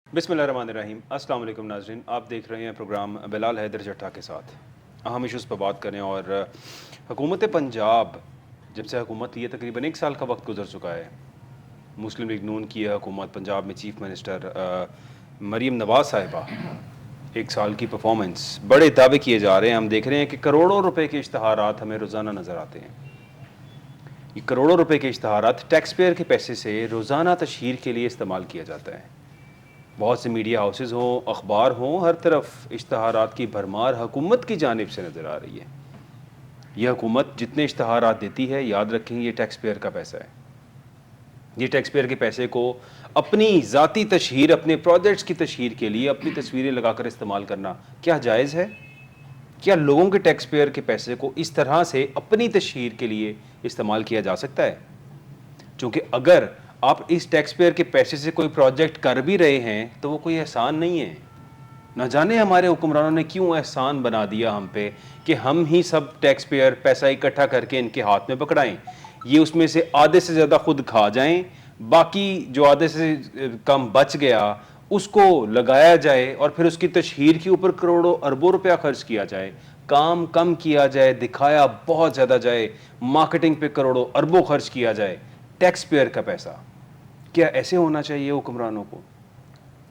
बिस्मिल्लाहिर्रहमानिर्रहीम। अस्सलाम वालेकुम नाज़रीन, आप देख रहे हैं प्रोग्राम बिलाल हैदर जट्टा के साथ। अहम इश्यूज़ पर बात करें और हुकूमत पंजाब जब से हुकूमत लिए तकरीबन 1 साल का वक्त गुजर चुका है। मुस्लिम लीग नून की हुकूमत, पंजाब में चीफ मिनिस्टर मरीम नवाज़ साहिबा, 1 साल की परफॉर्मेंस, बड़े दावे किए जा रहे हैं। हम देख रहे हैं कि करोड़ों रुपए के इश्तहारात हमें रोज़ाना नज़र आते हैं। ये करोड़ों रुपए के इश्तहारात टैक्स पेयर के पैसे से रोज़ाना तशहीर के लिए इस्तेमाल किया जाता है। बहुत से मीडिया हाउसेज़ हों, अखबार हों, हर तरफ इश्तहारात की भरमार हुकूमत की जानिब से नज़र आ रही है। यह हुकूमत जितने इश्तहारात देती है, याद रखें ये टैक्स पेयर का पैसा है। ये टैक्स पेयर के पैसे को अपनी ज़ाती तशहीर, अपने प्रोजेक्ट्स की तशहीर के लिए अपनी तस्वीरें लगाकर इस्तेमाल करना क्या जायज़ है? क्या लोगों के टैक्स पेयर के पैसे को इस तरह से अपनी तशहीर के लिए इस्तेमाल किया जा सकता है? क्योंकि अगर आप इस टैक्स पेयर के पैसे से कोई प्रोजेक्ट कर भी रहे हैं तो वो कोई एहसान नहीं है। न जाने हमारे हुक्मरानों ने क्यों एहसान बना दिया हम पे कि हम ही सब टैक्स पेयर पैसा इकट्ठा करके इनके हाथ में पकड़ाएं, ये उसमें से आधे से ज़्यादा खुद खा जाएं, बाकी जो आधे से कम बच गया उसको लगाया जाए और फिर उसकी तशहीर के ऊपर करोड़ों अरबों रुपया खर्च किया जाए, काम कम किया जाए, दिखाया बहुत ज़्यादा जाए, मार्केटिंग पे करोड़ों अरबों खर्च किया जाए, टैक्स पेयर का पैसा। क्या ऐसे होना चाहिए हुक्मरानों को?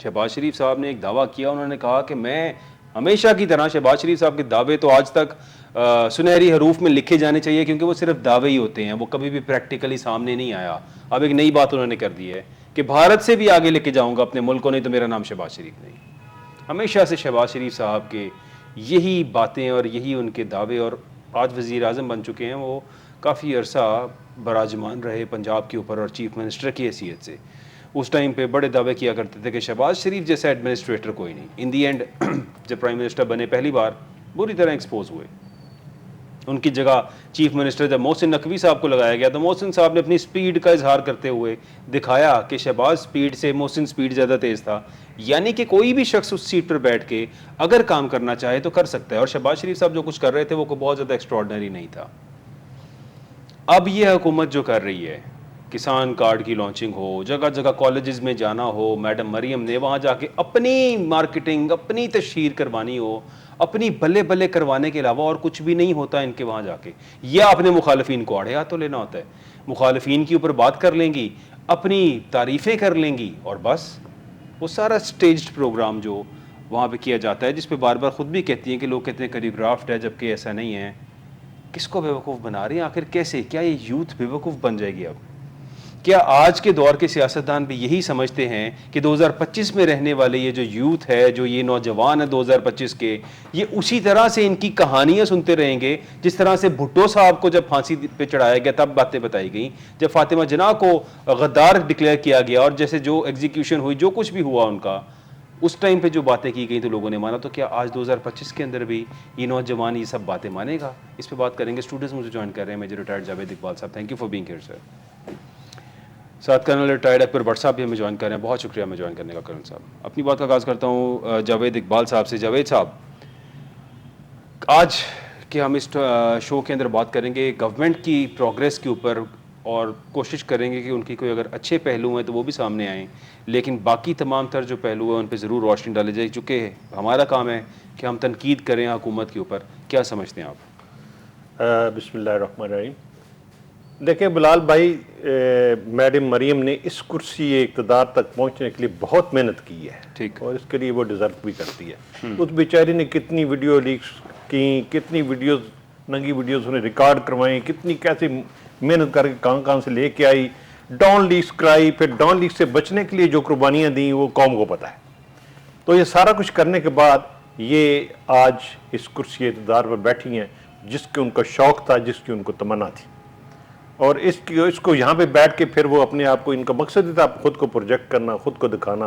शहबाज शरीफ साहब ने एक दावा किया, उन्होंने कहा कि मैं हमेशा की तरह, शहबाज शरीफ साहब के दावे तो आज तक सुनहरी हरूफ में लिखे जाने चाहिए क्योंकि वो सिर्फ दावे ही होते हैं, वो कभी भी प्रैक्टिकली सामने नहीं आया। अब एक नई बात उन्होंने कर दी है कि भारत से भी आगे लेके जाऊंगा अपने मुल्क को, नहीं तो मेरा नाम शहबाज शरीफ नहीं। हमेशा से शहबाज शरीफ साहब के यही बातें और यही उनके दावे, और आज वज़ीर आज़म बन चुके हैं, वो काफ़ी अरसा बराजमान रहे पंजाब के ऊपर और चीफ मिनिस्टर की हैसियत से। उस टाइम पे बड़े दावे किया करते थे कि शहबाज शरीफ जैसा एडमिनिस्ट्रेटर कोई नहीं। इन दी एंड जब प्राइम मिनिस्टर बने पहली बार बुरी तरह एक्सपोज हुए। उनकी जगह चीफ मिनिस्टर जब मोहसिन नकवी साहब को लगाया गया तो मोहसिन साहब ने अपनी स्पीड का इजहार करते हुए दिखाया कि शहबाज स्पीड से मोहसिन स्पीड ज़्यादा तेज़ था। यानी कि कोई भी शख्स उस सीट पर बैठ के अगर काम करना चाहे तो कर सकता है, और शहबाज शरीफ साहब जो कुछ कर रहे थे वो बहुत ज़्यादा एक्स्ट्रॉर्डनरी नहीं था। अब ये हुकूमत जो कर रही है, किसान कार्ड की लॉन्चिंग हो, जगह जगह कॉलेजेस में जाना हो, मैडम मरियम ने वहाँ जाके अपनी मार्केटिंग, अपनी तशहीर करवानी हो, अपनी बल्ले बल्ले करवाने के अलावा और कुछ भी नहीं होता इनके वहाँ जाके। या अपने मुखालिफिन को आड़े हाथों लेना होता है, मुखालिफिन के ऊपर बात कर लेंगी, अपनी तारीफ़ें कर लेंगी, और बस वो सारा स्टेज्ड प्रोग्राम जो वहाँ पे किया जाता है, जिस पे बार बार ख़ुद भी कहती हैं कि लोग कहते हैं कोरियोग्राफ्ड है, जबकि ऐसा नहीं है। किसको बेवकूफ़ बना रही हैं आखिर? कैसे? क्या ये यूथ बेवकूफ़ बन जाएगी अब? क्या आज के दौर के सियासतदान भी यही समझते हैं कि 2025 में रहने वाले ये जो यूथ है, जो ये नौजवान है 2025 के, ये उसी तरह से इनकी कहानियाँ सुनते रहेंगे जिस तरह से भुट्टो साहब को जब फांसी पे चढ़ाया गया तब बातें बताई गई, जब फातिमा जिन्ना को गद्दार डिक्लेयर किया गया और जैसे जो एग्जीक्यूशन हुई, जो कुछ भी हुआ उनका, उस टाइम पे जो बातें की गई तो लोगों ने माना। तो क्या आज 2025 के अंदर भी ये नौजवान ये सब बातें मानेगा? इस पे बात करेंगे। स्टूडेंट्स मुझे ज्वाइन कर रहे हैं, मेजर रिटायर्ड जावेद इकबाल साहब, thank you for being here sir. साथ कर्नल रिटायर्ड अकबर भट्ट साहब भी हमें ज्वाइन कर रहे हैं, बहुत शुक्रिया हमें ज्वाइन करने का कर्नल साहब। अपनी बात का आगाज़ करता हूँ जावेद इकबाल साहब से। जावेद साहब, आज के हम इस शो के अंदर बात करेंगे गवर्नमेंट की प्रोग्रेस के ऊपर और कोशिश करेंगे कि उनकी कोई अगर अच्छे पहलू हैं तो वो भी सामने आएँ, लेकिन बाकी तमाम तर जो पहलू हैं उन पर ज़रूर रोशनी डाली जाए, चूँकि हमारा काम है कि हम तनकीद करें हुकूमत के ऊपर। क्या समझते हैं आप? बिस्मिल्लाहिर्रहमानिर्रहीम। देखिए बिलाल भाई, मैडम मरीम ने इस कुर्सी इक़्तिदार तक पहुंचने के लिए बहुत मेहनत की है, ठीक, और इसके लिए वो डिज़र्व भी करती है। उस बेचारी ने कितनी वीडियो लीक्स की, कितनी वीडियोस, नंगी वीडियोस उन्हें रिकॉर्ड करवाई, कितनी कैसे मेहनत करके कहाँ से लेके आई, डॉन लीक्स कराई, फिर डॉन लीक्स से बचने के लिए जो कुर्बानियाँ दी वो कौम को पता है। तो ये सारा कुछ करने के बाद ये आज इस कुर्सी इक़्तिदार पर बैठी हैं जिसके उनका शौक़ था, जिसकी उनको तमन्ना थी, और इसको यहाँ पे बैठ के फिर वो अपने आप को, इनका मकसद ही था खुद को प्रोजेक्ट करना, खुद को दिखाना,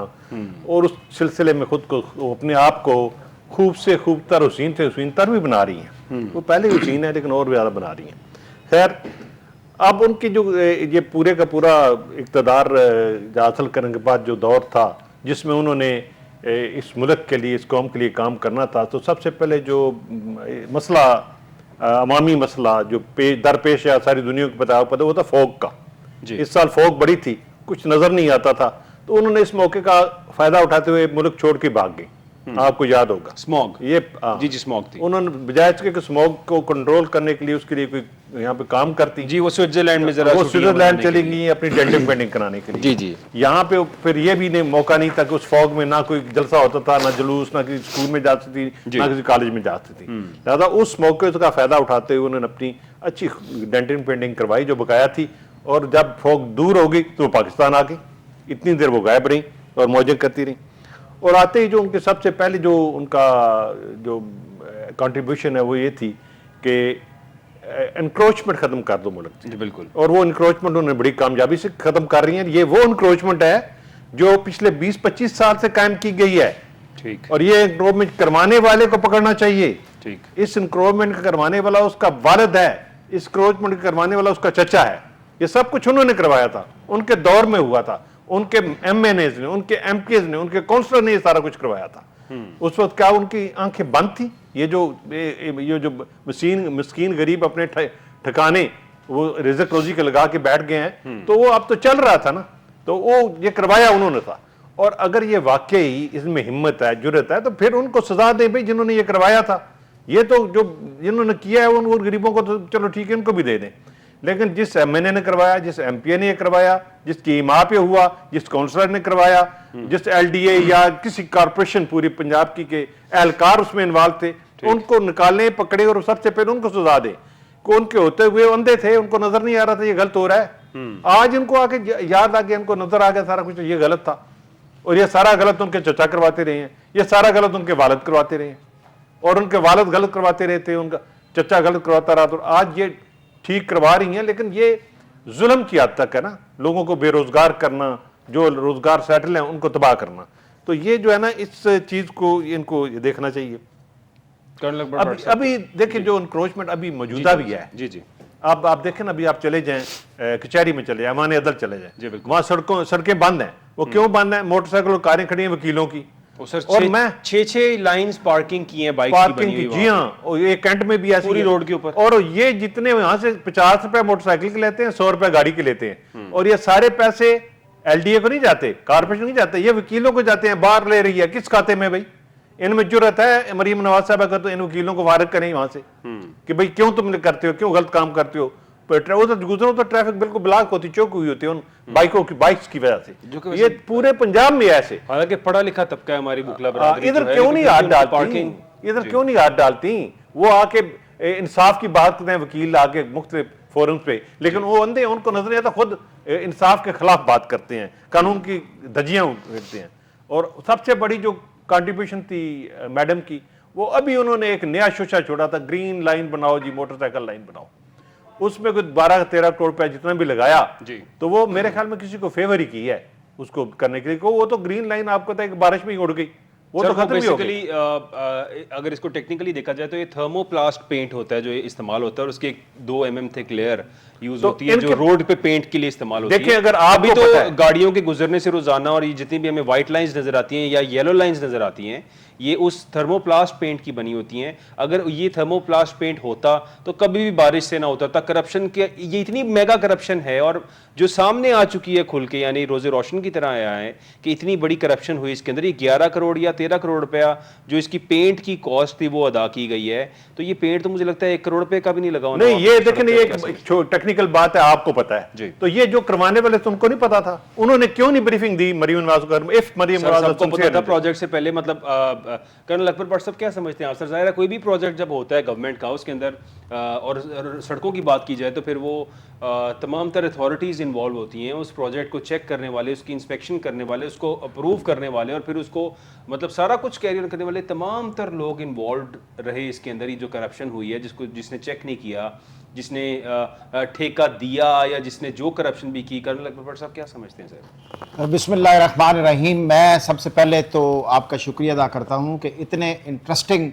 और उस सिलसिले में खुद को, अपने आप को खूब से खूबतर, हुसीन से हुसीनतर भी बना रही हैं। वो पहले हुसीन है लेकिन और भी ज़्यादा बना रही हैं। खैर, अब उनकी जो ये पूरे का पूरा इक़्तिदार हासिल करने के बाद जो दौर था जिसमें उन्होंने इस मुल्क के लिए, इस कौम के लिए काम करना था, तो सबसे पहले जो मसला, अवामी मसला जो दरपेश है, सारी दुनिया को पता वो था फोग का। इस साल फोग बड़ी थी, कुछ नज़र नहीं आता था, तो تو انہوں نے اس موقع کا فائدہ اٹھاتے ہوئے ملک چھوڑ کے بھاگ گئے. آپ کو یاد ہوگا اسموگ, یہ جی اسموگ تھی. انہوں نے بجائے اس کے کہ اسموگ کو کنٹرول کرنے کے لیے اس کے لیے کوئی یہاں پہ کام کرتی, جی وہ سوئٹزرلینڈ میں ذرا وہ سوئٹزرلینڈ چلی گئی اپنی ڈینٹنگ پینٹنگ کرانے کے لیے. جی جی. یہاں پہ پھر یہ بھی نہیں موقع نہیں تھا کہ اس فوگ میں نہ کوئی جلسہ ہوتا تھا, نہ جلوس, نہ کسی اسکول میں جاتی تھی, نہ کسی کالج میں جاتی تھی. لہٰذا اس موقع کا فائدہ اٹھاتے ہوئے انہوں نے اپنی اچھی ڈینٹنگ پینٹنگ کروائی جو بقایا تھی, اور جب فوگ دور ہو گئی تو وہ پاکستان آ گئی. اتنی دیر وہ غائب رہیں اور موجیں کرتی رہیں, اور آتے ہی جو ان کے سب سے پہلے جو ان کا جو کنٹریبیوشن ہے وہ یہ تھی کہ انکروچمنٹ ختم کر دو ملک. جی بالکل. اور وہ انکروچمنٹ انہوں نے بڑی کامیابی سے ختم کر رہی ہیں. یہ وہ انکروچمنٹ ہے جو پچھلے 20-25 سال سے قائم کی گئی ہے. ٹھیک. اور یہ انکروچمنٹ کروانے والے کو پکڑنا چاہیے. ٹھیک. اس انکروچمنٹ کا کروانے والا اس کا والد ہے, اس انکروچمنٹ کا کروانے والا اس کا چچا ہے. یہ سب کچھ انہوں نے کروایا تھا, ان کے دور میں ہوا تھا, ان کے ایم این ایز نے, ان کے ایم پیز نے, ان کے کونسلر نے یہ سارا کچھ کروایا تھا. اس وقت کیا ان کی آنکھیں بند تھی؟ یہ جو مسکین غریب اپنے ٹھکانے وہ رزق روزی کے لگا کے بیٹھ گئے ہیں, تو وہ اب تو چل رہا تھا نا, تو وہ یہ کروایا انہوں نے تھا. اور اگر یہ واقعی اس میں ہمت ہے, جرت ہے, تو پھر ان کو سزا دیں بھائی جنہوں نے یہ کروایا تھا. یہ تو جو جنہوں نے کیا ہے ان غریبوں کو تو چلو ٹھیک ہے ان کو بھی دے دیں, لیکن جس ایم این اے نے کروایا, جس ایم پی اے نے یہ کروایا, جس کی ماں پہ ہوا, جس کونسلر نے کروایا, جس ایل ڈی اے یا کسی کارپوریشن پوری پنجاب کی کے اہلکار اس میں انوالو تھے, ان کو نکالیں, پکڑے, اور سب سے پہلے ان کو سزا دیں. کہ ان کے ہوتے ہوئے اندھے تھے, ان کو نظر نہیں آ رہا تھا یہ غلط ہو رہا ہے. آج ان کو آ کے یاد آ گیا, ان کو نظر آ گیا سارا کچھ, یہ غلط تھا. اور یہ سارا غلط ان کے چچا کرواتے رہے ہیں, یہ سارا غلط ان کے والد کرواتے رہے ہیں, اور ان کے والد غلط کرواتے رہے تھے, ان کا چچا غلط کرواتا رہا. تو آج یہ ٹھیک کروا رہی ہیں, لیکن یہ ظلم کی حد تک ہے نا, لوگوں کو بے روزگار کرنا, جو روزگار سیٹل ہیں ان کو تباہ کرنا. تو یہ جو ہے نا اس چیز کو ان کو دیکھنا چاہیے. ابھی دیکھیں جو انکروچمنٹ ابھی موجودہ بھی ہے. جی جی. اب آپ دیکھیں ابھی آپ چلے جائیں کچہری میں چلے جائیں, ایوان عدل چلے جائیں, وہاں سڑکیں بند ہیں. وہ کیوں بند ہیں؟ موٹر سائیکل اور کاریں کھڑی ہیں وکیلوں کی, اور میں 6 لائنز پارکنگ کی ہیں بائک کی بنی ہوئی. جی ہاں, اور یہ کینٹ میں بھی ایسی پوری روڈ کے اوپر. اور یہ جتنے یہاں سے 50 روپے موٹر سائیکل کے لیتے ہیں, 100 روپے گاڑی کے لیتے ہیں, اور یہ سارے پیسے ایل ڈی اے کو نہیں جاتے, کارپوریشن نہیں جاتے, یہ وکیلوں کو جاتے ہیں. باہر لے رہی ہے کس کھاتے میں بھائی؟ ان میں جرت ہے مریم نواز صاحب اگر تو ان وکیلوں کو فارغ کریں وہاں سے کہ بھئی کیوں تم کرتے ہو, کیوں غلط کام کرتے ہو. ادھر گزرو تو ٹریفک بالکل بلاک ہوتی, چوک ہوئی ہوتی ہے ان بائکس کی وجہ سے. یہ پورے پنجاب میں ایسے, حالانکہ پڑھا لکھا طبقہ ہے ہماری بکلا برادری, ادھر کیوں نہیں ہاتھ ڈالتی, ادھر کیوں نہیں ہاتھ ڈالتی. وہ آ کے انصاف کی بات کرتے ہیں وکیل آ کے مختلف فورمز پہ, لیکن وہ اندھے, ان کو نظر نہیں آتا, خود انصاف کے خلاف بات کرتے ہیں, قانون کی دھجیاں کرتے ہیں. اور سب سے بڑی جو کنٹریبیوشن تھی میڈم کی, وہ ابھی انہوں نے ایک نیا شوشہ چھوڑا تھا, گرین لائن بناؤ جی, موٹر سائیکل لائن بناؤ. اس میں کوئی 12-13 کروڑ روپے جتنا بھی لگایا, تو وہ میرے خیال میں کسی کو فیور ہی کی ہے اس کو کرنے کے لیے. وہ تو گرین لائن آپ کو کہ بارش میں ہی اڑ گئی, وہ تو ختم ہی ہو گئی. اگر اس کو ٹیکنیکلی دیکھا جائے تو یہ تھرمو پلاسٹ پینٹ ہوتا ہے جو استعمال ہوتا ہے, اور اس کے 2 mm تھک لیئر یوز ہوتی ہے جو روڈ پہ پینٹ کے لیے استعمال ہوتی ہے. دیکھیں اگر آپ بھی تو گاڑیوں کے گزرنے سے روزانہ, اور یہ جتنی بھی ہمیں وائٹ لائنز نظر آتی ہیں یا یلو لائنز نظر آتی ہیں, یہ اس تھرمو پلاسٹ پینٹ کی بنی ہوتی ہیں. اگر یہ تھرمو پلاسٹ پینٹ ہوتا تو کبھی بھی بارش سے نہ اترتا. کرپشن کے یہ اتنی میگا کرپشن ہے, اور جو سامنے آ چکی ہے کھل کے, یعنی روز روشن کی طرح آیا ہے کہ اتنی بڑی کرپشن ہوئی اس کے اندر. یہ 11 کروڑ یا 13 کروڑ روپیہ جو اس کی پینٹ کی کاسٹ تھی وہ ادا کی گئی ہے. تو یہ پینٹ تو مجھے لگتا ہے 1 کروڑ روپے کا بھی نہیں لگا ہونا. نہیں, یہ دیکھیں ایک ٹیکنیکل بات ہے, آپ کو پتا ہے. تو یہ جو کروانے والے تم کو نہیں پتا تھا, انہوں نے کیوں نہیں بریفنگ دی مریم نواز کو؟ اف مریم نواز کو پتا تھا پروجیکٹ سے پہلے, مطلب کرنل اکبر بٹ صاحب کیا سمجھتے ہیں آپ؟ سر ظاہر ہے کوئی بھی پروجیکٹ جب ہوتا ہے گورنمنٹ کا, اس کے اندر اور سڑکوں کی بات کی جائے تو پھر وہ تمام تر اتھارٹیز انوالو ہوتی ہیں, اس پروجیکٹ کو چیک کرنے والے, اس کی انسپیکشن کرنے والے, اس کو اپروو کرنے والے, اور پھر اس کو مطلب سارا کچھ کیری آن کرنے والے. تمام تر لوگ انوالوڈ رہے اس کے اندر. یہ جو کرپشن ہوئی ہے, جس نے چیک نہیں کیا, جس نے ٹھیکہ دیا, یا جس نے جو کرپشن بھی کی, کرنل اکبر بٹ صاحب کیا سمجھتے ہیں سر؟ بسم اللہ الرحمن الرحیم. میں سب سے پہلے تو آپ کا شکریہ ادا کرتا ہوں کہ اتنے انٹرسٹنگ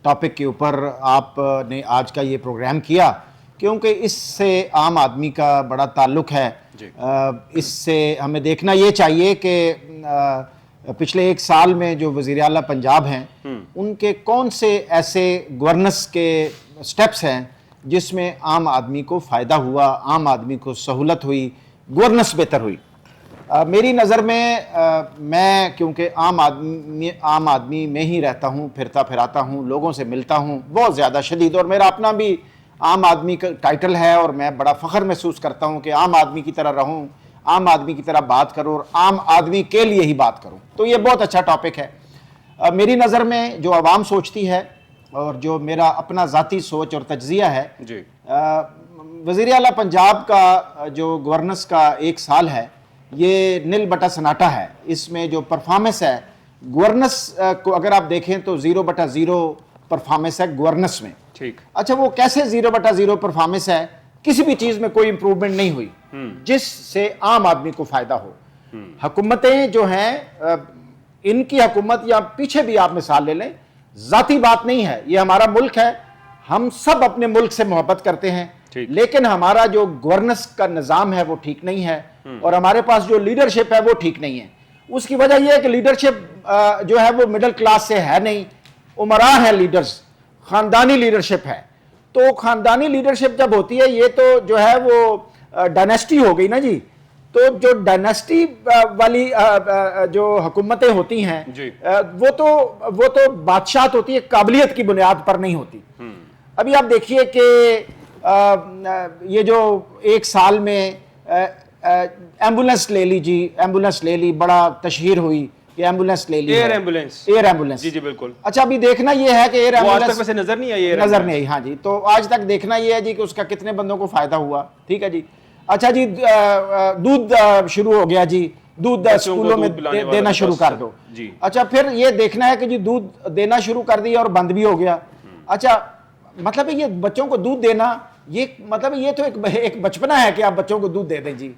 ٹاپک کے اوپر آپ نے آج کا یہ پروگرام کیا, کیونکہ اس سے عام آدمی کا بڑا تعلق ہے. اس سے ہمیں دیکھنا یہ چاہیے کہ پچھلے 1 سال میں جو وزیر اعلیٰ پنجاب ہیں, ان کے کون سے ایسے گورننس کے سٹیپس ہیں جس میں عام آدمی کو فائدہ ہوا, عام آدمی کو سہولت ہوئی, گورننس بہتر ہوئی. میری نظر میں میں کیونکہ عام آدمی میں ہی رہتا ہوں، پھرتا پھراتا ہوں، لوگوں سے ملتا ہوں بہت زیادہ شدید، اور میرا اپنا بھی عام آدمی کا ٹائٹل ہے، اور میں بڑا فخر محسوس کرتا ہوں کہ عام آدمی کی طرح رہوں، عام آدمی کی طرح بات کروں اور عام آدمی کے لیے ہی بات کروں. تو یہ بہت اچھا ٹاپک ہے. میری نظر میں جو عوام سوچتی ہے اور جو میرا اپنا ذاتی سوچ اور تجزیہ ہے، جی وزیر اعلیٰ پنجاب کا جو گورننس کا 1 سال ہے یہ نل بٹا سناٹا ہے. اس میں جو پرفارمنس ہے گورننس کو اگر آپ دیکھیں تو 0/0 پرفارمنس ہے گورننس میں. ٹھیک. اچھا وہ کیسے 0/0 پرفارمنس ہے؟ کسی بھی چیز میں کوئی امپروومنٹ نہیں ہوئی جس سے عام آدمی کو فائدہ ہو. حکومتیں جو ہیں ان کی حکومت یا پیچھے بھی آپ مثال لے لیں، ذاتی بات نہیں ہے، یہ ہمارا ملک ہے، ہم سب اپنے ملک سے محبت کرتے ہیں، لیکن ہمارا جو گورننس کا نظام ہے وہ ٹھیک نہیں ہے، اور ہمارے پاس جو لیڈرشپ ہے وہ ٹھیک نہیں ہے. اس کی وجہ یہ ہے کہ لیڈرشپ جو ہے وہ مڈل کلاس سے ہے نہیں، امراء ہیں لیڈرز، خاندانی لیڈرشپ ہے. تو خاندانی لیڈرشپ جب ہوتی ہے یہ تو جو ہے وہ ڈائنیسٹی ہو گئی نا جی. تو جو ڈائنیسٹی والی جو حکومتیں ہوتی ہیں وہ تو بادشاہت ہوتی ہے، قابلیت کی بنیاد پر نہیں ہوتی. ابھی آپ دیکھیے کہ یہ جو 1 سال میں ایمبولنس لے لی جی، ایمبولنس لے لی، بڑا تشہیر ہوئی کہ ایمبولنس لے لی، ایئر ایمبولنس. جی بالکل. اچھا ابھی دیکھنا یہ ہے کہ ایئر ایمبولنس نظر نہیں آئی، نظر نہیں آئی. ہاں جی، تو آج تک دیکھنا یہ ہے جی کہ اس کا کتنے بندوں کو فائدہ ہوا. ٹھیک ہے جی. اچھا جی دودھ شروع ہو گیا جی، دودھ اسکولوں میں دینا شروع کر دو. اچھا پھر یہ دیکھنا ہے کہ جی دودھ دینا شروع کر دیا اور بند بھی ہو گیا. اچھا مطلب یہ بچوں کو دودھ دینا، یہ مطلب یہ تو ایک بچپنا ہے کہ آپ بچوں کو دودھ دے دیں جی.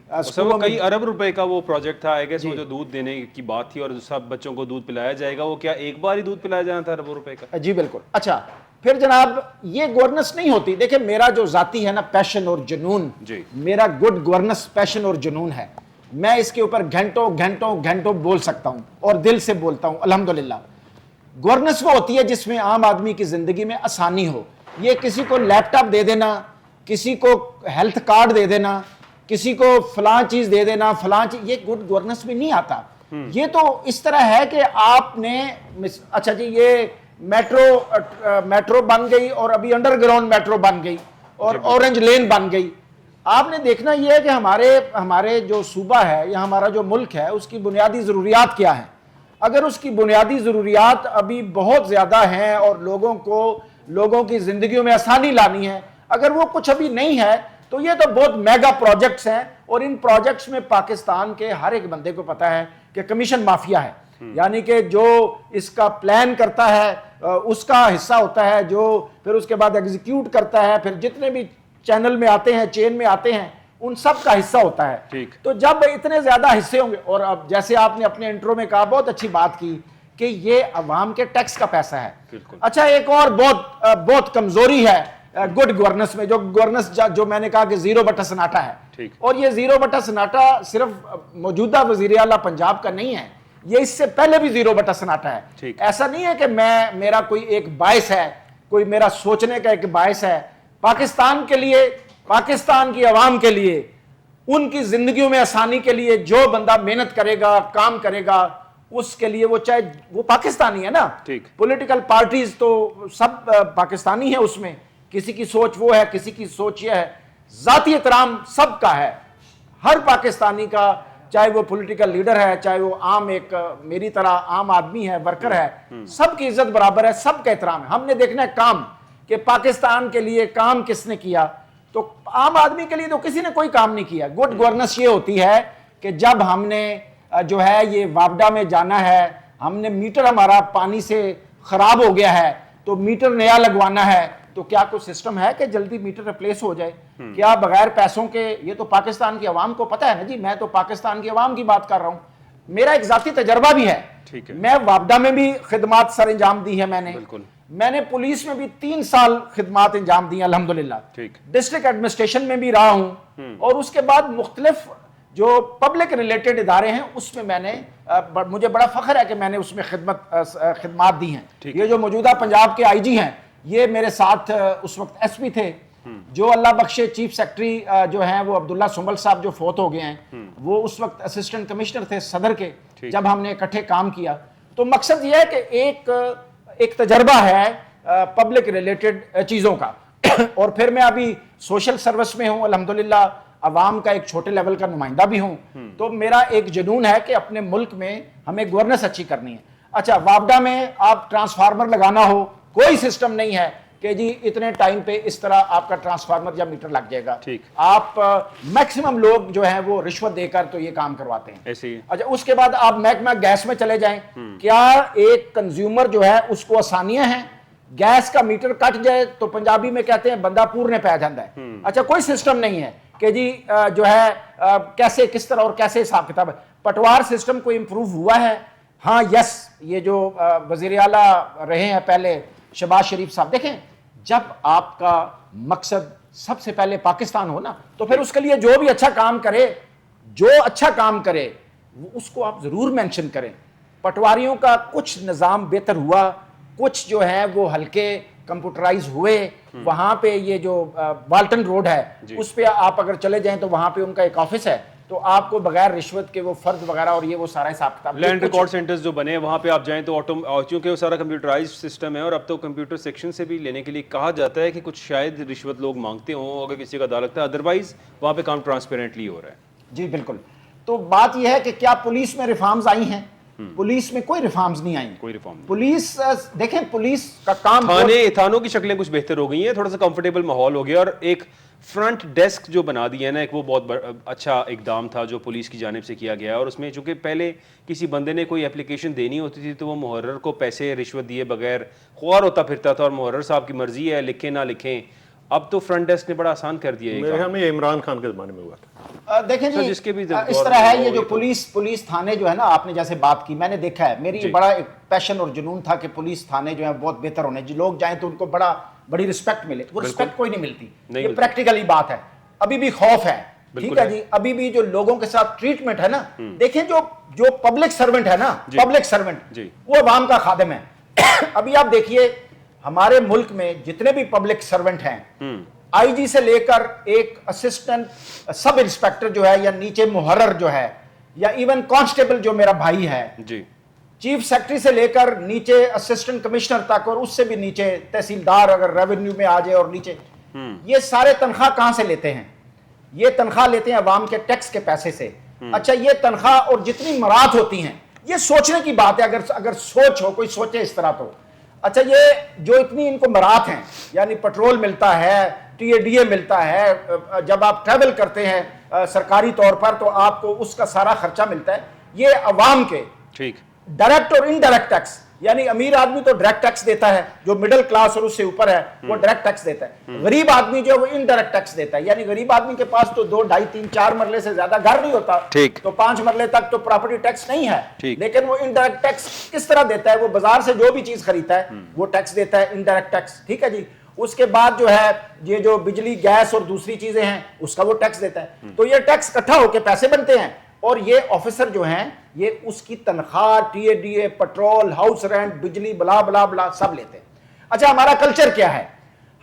کئی ارب روپے کا وہ پروجیکٹ تھا آئی گیس، وہ جو دودھ دینے کی بات تھی اور سب بچوں کو دودھ پلایا جائے گا، وہ کیا ایک بار ہی دودھ پلایا جانا تھا اربوں روپے کا؟ جی بالکل. اچھا پھر جناب یہ گورننس نہیں ہوتی. دیکھیں میرا جو ذاتی ہے نا پیشن اور جنون، میرا گڈ گورننس پیشن اور جنون ہے. میں اس کے اوپر گھنٹوں گھنٹوں گھنٹوں بول سکتا ہوں اور دل سے بولتا ہوں الحمدللہ. گورننس وہ ہوتی ہے جس میں عام آدمی کی زندگی میں آسانی ہو. یہ کسی کو لیپ ٹاپ دے دینا، کسی کو ہیلتھ کارڈ دے دینا، کسی کو فلاں چیز دے دینا، فلاں چیز، یہ گڈ گورننس میں نہیں آتا. یہ تو اس طرح ہے کہ آپ نے اچھا جی یہ میٹرو بن گئی اور ابھی انڈر گراؤنڈ میٹرو بن گئی اور اورنج لین بن گئی. آپ نے دیکھنا یہ ہے کہ ہمارے جو صوبہ ہے یا ہمارا جو ملک ہے اس کی بنیادی ضروریات کیا ہیں. اگر اس کی بنیادی ضروریات ابھی بہت زیادہ ہیں اور لوگوں کی زندگیوں میں آسانی لانی ہے، اگر وہ کچھ ابھی نہیں ہے تو یہ تو بہت میگا پروجیکٹس ہیں. اور ان پروجیکٹس میں پاکستان کے ہر ایک بندے کو پتا ہے کہ کمیشن مافیا ہے. یعنی کہ جو اس کا پلان کرتا ہے اس کا حصہ ہوتا ہے، جو پھر اس کے بعد ایگزیکیوٹ کرتا ہے، پھر جتنے بھی چینل میں آتے ہیں، چین میں آتے ہیں، ان سب کا حصہ ہوتا ہے. تو جب اتنے زیادہ حصے ہوں گے، اور اب جیسے آپ نے اپنے انٹرو میں کہا، بہت اچھی بات کی کہ یہ عوام کے ٹیکس کا پیسہ ہے. اچھا ایک اور بہت کمزوری ہے گڈ گورننس میں، جو گورننس جو میں نے کہا کہ 0/سناٹا ہے. اور یہ 0/سناٹا صرف موجودہ وزیر اعلیٰ پنجاب کا نہیں ہے، یہ اس سے پہلے بھی 0/سناٹا ہے. ایسا نہیں ہے کہ میرا کوئی ایک باعث ہے، کوئی میرا سوچنے کا ایک باعث ہے. پاکستان کے لیے، پاکستان کی عوام کے لیے، ان کی زندگیوں میں آسانی کے لیے جو بندہ محنت کرے گا، کام کرے گا، اس کے لیے وہ چاہے وہ پاکستانی ہے نا. پولیٹیکل پارٹیز تو سب پاکستانی ہیں، اس میں کسی کی سوچ وہ ہے، کسی کی سوچ یہ ہے. ذاتی احترام سب کا ہے، ہر پاکستانی کا، چاہے وہ پولیٹیکل لیڈر ہے، چاہے وہ عام ایک میری طرح عام آدمی ہے، ورکر ہے، سب کی عزت برابر ہے، سب کا احترام ہے. ہم نے دیکھنا ہے کام کہ پاکستان کے لیے کام کس نے کیا، تو عام آدمی کے لیے تو کسی نے کوئی کام نہیں کیا. گڈ گورننس یہ ہوتی ہے کہ جب ہم نے جو ہے یہ وابڈا میں جانا ہے، ہم نے میٹر ہمارا پانی سے خراب ہو گیا ہے تو میٹر نیا لگوانا ہے، تو کیا کوئی سسٹم ہے کہ جلدی میٹر ریپلیس ہو جائے؟ کیا بغیر پیسوں کے؟ یہ تو پاکستان کی عوام کو پتہ ہے نا جی. میں تو پاکستان کی عوام کی بات کر رہا ہوں. میرا ایک ذاتی تجربہ بھی ہے. میں وابڈا میں بھی خدمات سر انجام دی ہے. میں نے پولیس میں بھی 3 سال خدمات انجام دی ہیں الحمدللہ. ڈسٹرکٹ ایڈمنسٹریشن میں بھی رہا ہوں، اور اس کے بعد مختلف جو پبلک ریلیٹڈ ادارے ہیں اس میں نے مجھے بڑا فخر ہے کہ میں نے اس میں خدمات دی ہیں. یہ جو موجودہ پنجاب کے آئی جی ہیں، یہ میرے ساتھ اس وقت ایس پی تھے، जो अल्लाह बख्शे चीफ सेक्रेटरी जो हैं वो अब्दुल्ला सुंबल साहब जो फोत हो गए हैं, वो उस वक्त असिस्टेंट कमिश्नर थे सदर के, जब हमने इकट्ठे काम किया। तो मकसद ये है कि एक तजर्बा है पब्लिक रिलेटेड चीज़ों का और फिर मैं अभी सोशल सर्विस में हूँ, अल्हम्दुलिल्लाह अवाम का एक छोटे लेवल का नुमाइंदा भी हूँ। तो मेरा एक जुनून है कि अपने मुल्क में हमें गवर्नेंस अच्छी करनी है। अच्छा, वापडा में आप ट्रांसफार्मर लगाना हो, कोई सिस्टम नहीं है कि जी इतने टाइम पे इस तरह आपका ट्रांसफार्मर या मीटर लग जाएगा। ठीक। आप मैक्सिमम लोग जो हैं वो रिश्वत देकर तो ये काम करवाते हैं। ऐसे ही। अच्छा, उसके बाद आप महकमा गैस में चले जाएं, क्या एक कंज्यूमर जो है उसको आसानियां हैं? गैस का मीटर कट जाए तो पंजाबी में कहते हैं बंदा पूरने पै जाता है। अच्छा, कोई सिस्टम नहीं है कि जी जो है कैसे किस तरह और कैसे हिसाब किताब है। पटवार सिस्टम को इम्प्रूव हुआ है। हाँ, यस, ये जो वजीर आला रहे हैं पहले शहबाज शरीफ साहब, देखें जब आपका मकसद सबसे पहले पाकिस्तान हो ना, तो फिर उसके लिए जो भी अच्छा काम करे, वो उसको आप जरूर मेंशन करें। पटवारियों का कुछ निज़ाम बेहतर हुआ, कुछ जो है वो हल्के कंप्यूटराइज हुए। वहां पे ये जो वाल्टन रोड है उस पे आप अगर चले जाएं तो वहां पे उनका एक ऑफिस है, तो आपको बगैर रिश्वत के वो फर्द वगैरह और ये वो सारा हिसाब किताब। लैंड रिकॉर्ड सेंटर्स जो बने वहाँ पे आप जाएं तो क्योंकि वो सारा कंप्यूटराइज सिस्टम है और अब तो कंप्यूटर सेक्शन से भी लेने के लिए कहा जाता है कि कुछ शायद रिश्वत लोग मांगते हों अगर किसी का अदालत है, अदरवाइज वहाँ पे काम ट्रांसपेरेंटली हो रहा है। जी बिल्कुल। तो बात यह है कि क्या पुलिस में रिफॉर्म्स आई हैं? पुलिस में कोई रिफॉर्म्स नहीं आई। कोई रिफॉर्म नहीं। पुलिस देखें, पुलिस का काम थानों की शक्लें कुछ बेहतर हो गई हैं, थोड़ा सा कंफर्टेबल माहौल हो गया और एक फ्रंट डेस्क जो बना दिया है ना, एक वो बहुत अच्छा इकदाम था जो पुलिस की जानिब से किया गया। और उसमें चूंकि पहले किसी बंदे ने कोई एप्लीकेशन देनी होती थी तो वो मुहर्रर को पैसे रिश्वत दिए बगैर ख्वार होता फिरता था और मुहर्रर साहब की मर्जी है लिखें ना लिखें। अब तो फ्रंट डेस्क ने बड़ा आसान कर दिया है। मेरे ख्याल में ये इमरान खान के ज़माने में हुआ था। देखें जी, जिसके भी इस तरह है ये जो पुलिस थाने जो है ना, आपने जैसे बात की, मैंने देखा है, मेरी बड़ा एक पैशन और जुनून था कि पुलिस थाने जो है बहुत बेहतर होने, जो लोग जाएं तो उनको बड़ी रिस्पेक्ट मिले। वो रिस्पेक्ट कोई नहीं मिलती, ये प्रैक्टिकली बात है। अभी भी खौफ है, ठीक है जी। अभी भी जो लोगों के साथ ट्रीटमेंट है ना, देखें जो पब्लिक सर्वेंट है ना, पब्लिक सर्वेंट वो अवाम का खादिम है। अभी आप देखिए हमारे मुल्क में जितने भी पब्लिक सर्वेंट हैं, आईजी से लेकर एक असिस्टेंट सब इंस्पेक्टर जो है या नीचे मुहर्रर जो है या इवन कांस्टेबल जो मेरा भाई है जी, चीफ सेक्रेटरी से लेकर नीचे असिस्टेंट कमिश्नर तक और उससे भी नीचे तहसीलदार अगर रेवेन्यू में आ जाए और नीचे, ये सारे तनख्वाह कहां से लेते हैं? ये तनख्वाह लेते हैं अवाम के टैक्स के पैसे से। अच्छा, ये तनख्वाह और जितनी मरात होती हैं, ये सोचने की बात है, अगर सोच हो, कोई सोचे इस तरह तो। अच्छा, ये जो इतनी इनको मरात हैं, यानी पेट्रोल मिलता है, टीएडीए मिलता है, जब आप ट्रैवल करते हैं सरकारी तौर पर तो आपको उसका सारा खर्चा मिलता है। ये अवाम के ठीक डायरेक्ट और इनडायरेक्ट टैक्स, यानी अमीर आदमी तो डायरेक्ट टैक्स देता है, जो मिडिल क्लास और उससे ऊपर है वो डायरेक्ट टैक्स देता है। गरीब आदमी जो है वो इनडायरेक्ट टैक्स देता है, यानी गरीब आदमी के पास तो 2, 2.5, 3, 4 मरले से ज्यादा घर नहीं होता, ठीक, तो 5 मरले तक तो प्रॉपर्टी टैक्स नहीं है, लेकिन वो इनडायरेक्ट टैक्स किस तरह देता है? वो बाजार से जो भी चीज खरीदता है वो टैक्स देता है, इनडायरेक्ट टैक्स, ठीक है जी। उसके बाद जो है ये जो बिजली गैस और दूसरी चीजें हैं उसका वो टैक्स देता है। तो ये टैक्स इकट्ठा होकर पैसे बनते हैं और ये ऑफिसर जो हैं ये उसकी तनख्वाह, टीएडीए, पेट्रोल, हाउस रेंट, बिजली, बला बला बला सब लेते हैं। अच्छा, हमारा कल्चर क्या है?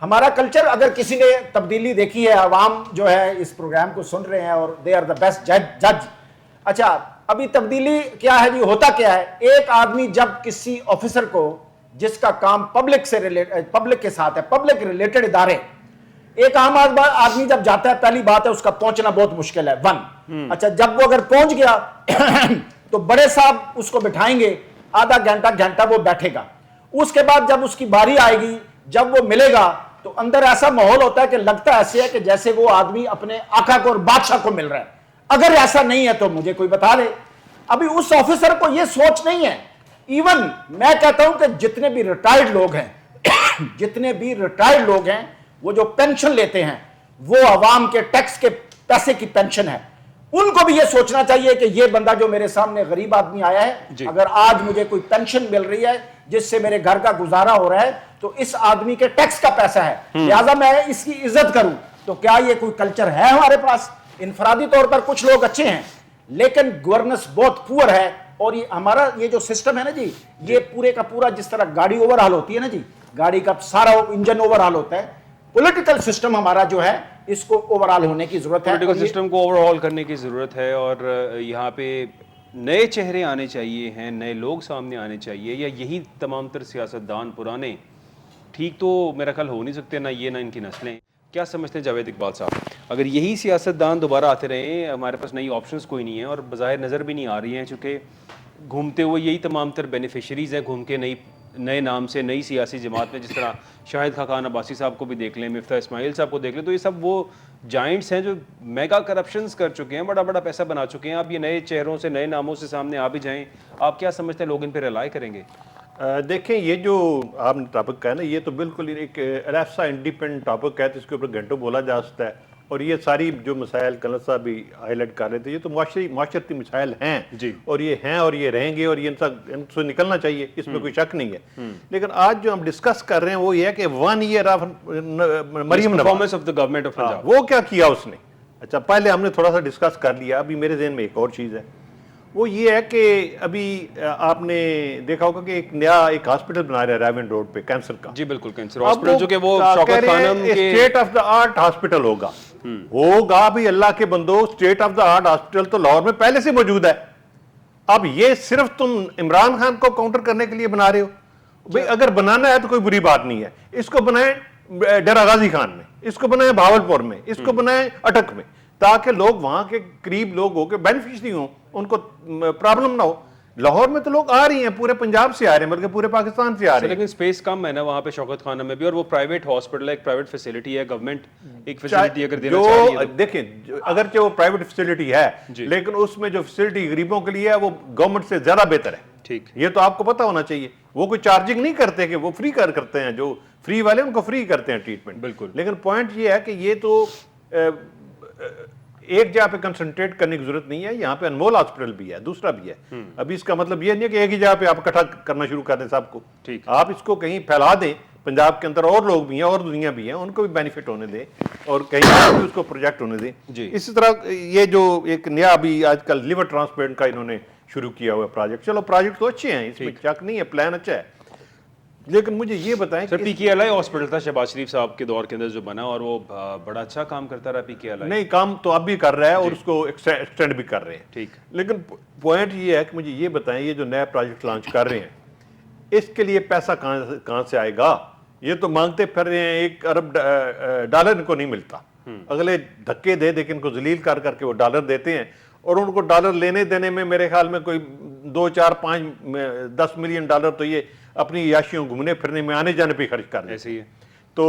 हमारा कल्चर, अगर किसी ने तब्दीली देखी है, आवाम जो है इस प्रोग्राम को सुन रहे हैं और दे आर द बेस्ट जज। अच्छा, अभी तब्दीली क्या है जी, होता क्या है? एक आदमी जब किसी ऑफिसर को जिसका काम पब्लिक के साथ है, पब्लिक रिलेटेड इदारे, एक आम आदमी जब जाता है, पहली बात है उसका पहुंचना बहुत मुश्किल है, 1। अच्छा, जब वो अगर पहुंच गया तो बड़े साहब उसको बिठाएंगे, आधा घंटा वो बैठेगा। उसके बाद जब उसकी बारी आएगी, जब वो मिलेगा तो अंदर ऐसा माहौल होता है कि लगता ऐसे है कि जैसे वो आदमी अपने आका को और बादशाह को मिल रहा है। अगर ऐसा नहीं है तो मुझे कोई बता दे। अभी उस ऑफिसर को ये सोच नहीं है। इवन मैं कहता हूं कि जितने भी रिटायर्ड लोग हैं वो जो पेंशन लेते हैं वो अवाम के टैक्स के पैसे की पेंशन है। उनको भी ये सोचना चाहिए कि ये बंदा जो मेरे सामने गरीब आदमी आया है, अगर आज मुझे कोई पेंशन मिल रही है जिससे मेरे घर का गुजारा हो रहा है तो इस आदमी के टैक्स का पैसा है, लिहाजा मैं इसकी इज्जत करूं। तो क्या ये कोई कल्चर है हमारे पास? इनफरादी तौर पर कुछ लोग अच्छे हैं लेकिन गवर्नेंस बहुत पुअर है। और ये हमारा ये जो सिस्टम है ना जी, ये पूरे का पूरा जिस तरह गाड़ी ओवरहाल होती है ना जी, गाड़ी का सारा इंजन ओवरहाल होता है, पॉलिटिकल सिस्टम हमारा जो है इसको ओवरऑल होने की जरूरत है। पॉलिटिकल सिस्टम को ओवरऑल करने की ज़रूरत है और यहाँ पे नए चेहरे आने चाहिए हैं, नए लोग सामने आने चाहिए, या यही तमाम तर सियासतदान पुराने ठीक तो मेरा ख्याल हो नहीं सकते, ना ये ना इनकी नस्लें। क्या समझते हैं जावेद इकबाल साहब, अगर यही सियासतदान दोबारा आते रहे, हमारे पास नई ऑप्शंस कोई नहीं है और बज़ाहिर नज़र भी नहीं आ रही हैं, चूँकि घूमते हुए यही तमाम तर बेनिफिशरीज़ हैं घूम के नए नाम से नई सियासी जमात में, जिस तरह शाहिद खान अब्बासी साहब को भी देख लें, मिफ्ता इस्माइल साहब को देख लें, तो ये सब वो जाइंट्स हैं जो मेगा करप्शंस कर चुके हैं, बड़ा बड़ा पैसा बना चुके हैं। अब ये नए चेहरों से नए नामों से सामने आ भी जाएं, आप क्या समझते हैं लोग इन पर रिलाई करेंगे? देखें, ये जो आपने टॉपिक कहा ना, ये तो बिल्कुल एक ऐसा इंडिपेंडेंट टॉपिक है, तो इसके ऊपर घंटों बोला जा सकता है। और ये सारी जो मसाइल कल साहब भी हाईलाइट कर रहे थे, ये तो माशरती मसाइल हैं जी। और ये हैं और ये रहेंगे और ये इनसे निकलना चाहिए, इसमें कोई शक नहीं है। लेकिन आज जो हम डिस्कस कर रहे हैं वो ये है कि 1 year of Maryam performance of the government of Punjab, वो क्या किया उसने। अच्छा, पहले हमने थोड़ा सा डिस्कस कर लिया, अभी मेरे ज़हन में एक और चीज़ है, वो ये है कि अभी आपने देखा होगा कि एक हॉस्पिटल बना रहा है रायवन रोड पे कैंसर का। जी बिल्कुल, कैंसर हॉस्पिटल, जो कि वो शौकत खानम के state of the art hospital होगा भी अल्लाह के बंदो। State of the art hospital तो लाहौर में पहले से मौजूद है। अब ये सिर्फ तुम इमरान खान को काउंटर करने के लिए बना रहे हो भाई। अगर बनाना है तो कोई बुरी बात नहीं है, इसको बनाए डेरा गाजी खान में, इसको बनाए भावलपुर में, इसको बनाए अटक में, ताकि लोग वहां के करीब लोग हो के बेनिफिशरी हो, उनको प्रॉब्लम ना हो। लाहौर में तो लोग आ रही हैं, पूरे पंजाब से आ रहे हैं, बल्कि पूरे पाकिस्तान से आ रहे हैं। लेकिन स्पेस कम है ना वहाँ पे शौकत खाना में भी, और वो प्राइवेट हॉस्पिटल है, एक प्राइवेट फैसिलिटी है, गवर्नमेंट एक फैसिलिटी अगर देना चाह रही है तो। देखें, अगरचे वो प्राइवेट फैसिलिटी है, लेकिन उसमें जो फैसिलिटी गरीबों के लिए है वो गवर्नमेंट से ज्यादा बेहतर है। ठीक, ये ये तो आपको पता होना चाहिए। वो कोई चार्जिंग नहीं करते कि वो फ्री करते हैं, जो फ्री वाले उनको फ्री करते हैं ट्रीटमेंट। बिल्कुल। लेकिन पॉइंट ये है कि ये तो एक जगह पे कंसंट्रेट करने की जरूरत नहीं है। यहाँ पे अनमोल हॉस्पिटल भी है, दूसरा भी है। अभी इसका मतलब ये नहीं है कि एक ही जगह पे आप इकट्ठा करना शुरू कर दें सबको। ठीक, आप इसको कहीं फैला दें, पंजाब के अंदर और लोग भी हैं और दुनिया भी है, उनको भी बेनिफिट होने दें और कहीं और भी उसको प्रोजेक्ट होने दें। इसी तरह ये जो एक नया अभी आजकल लिवर ट्रांसप्लांट का इन्होंने शुरू किया हुआ प्रोजेक्ट, चलो प्रोजेक्ट तो अच्छे हैं, इसमें शक नहीं है, प्लान अच्छा है। लेकिन मुझे ये बताएं सर, पीकेएलआई हॉस्पिटल था शहबाज शरीफ साहब के दौर के अंदर जो बना, और वो बड़ा अच्छा काम करता रहा पीकेएलआई। नहीं, काम तो अब भी कर रहा है और उसको एक्सटेंड भी कर रहे हैं। ठीक, लेकिन पॉइंट ये है कि मुझे ये बताएं, ये जो नया प्रोजेक्ट लॉन्च कर रहे हैं, इसके लिए पैसा कहाँ से आएगा? ये तो मांगते फिर रहे हैं, 1 अरब डॉलर इनको नहीं मिलता। अगले धक्के दे दे के इनको जलील कर करके वो डॉलर देते हैं, और उनको डॉलर लेने देने में मेरे ख्याल में कोई 2, 4, 5, 10 मिलियन डॉलर तो ये अपनी याशियों घूमने फिरने में आने जाने पे खर्च कर रहे हैं। ऐसे ही है। तो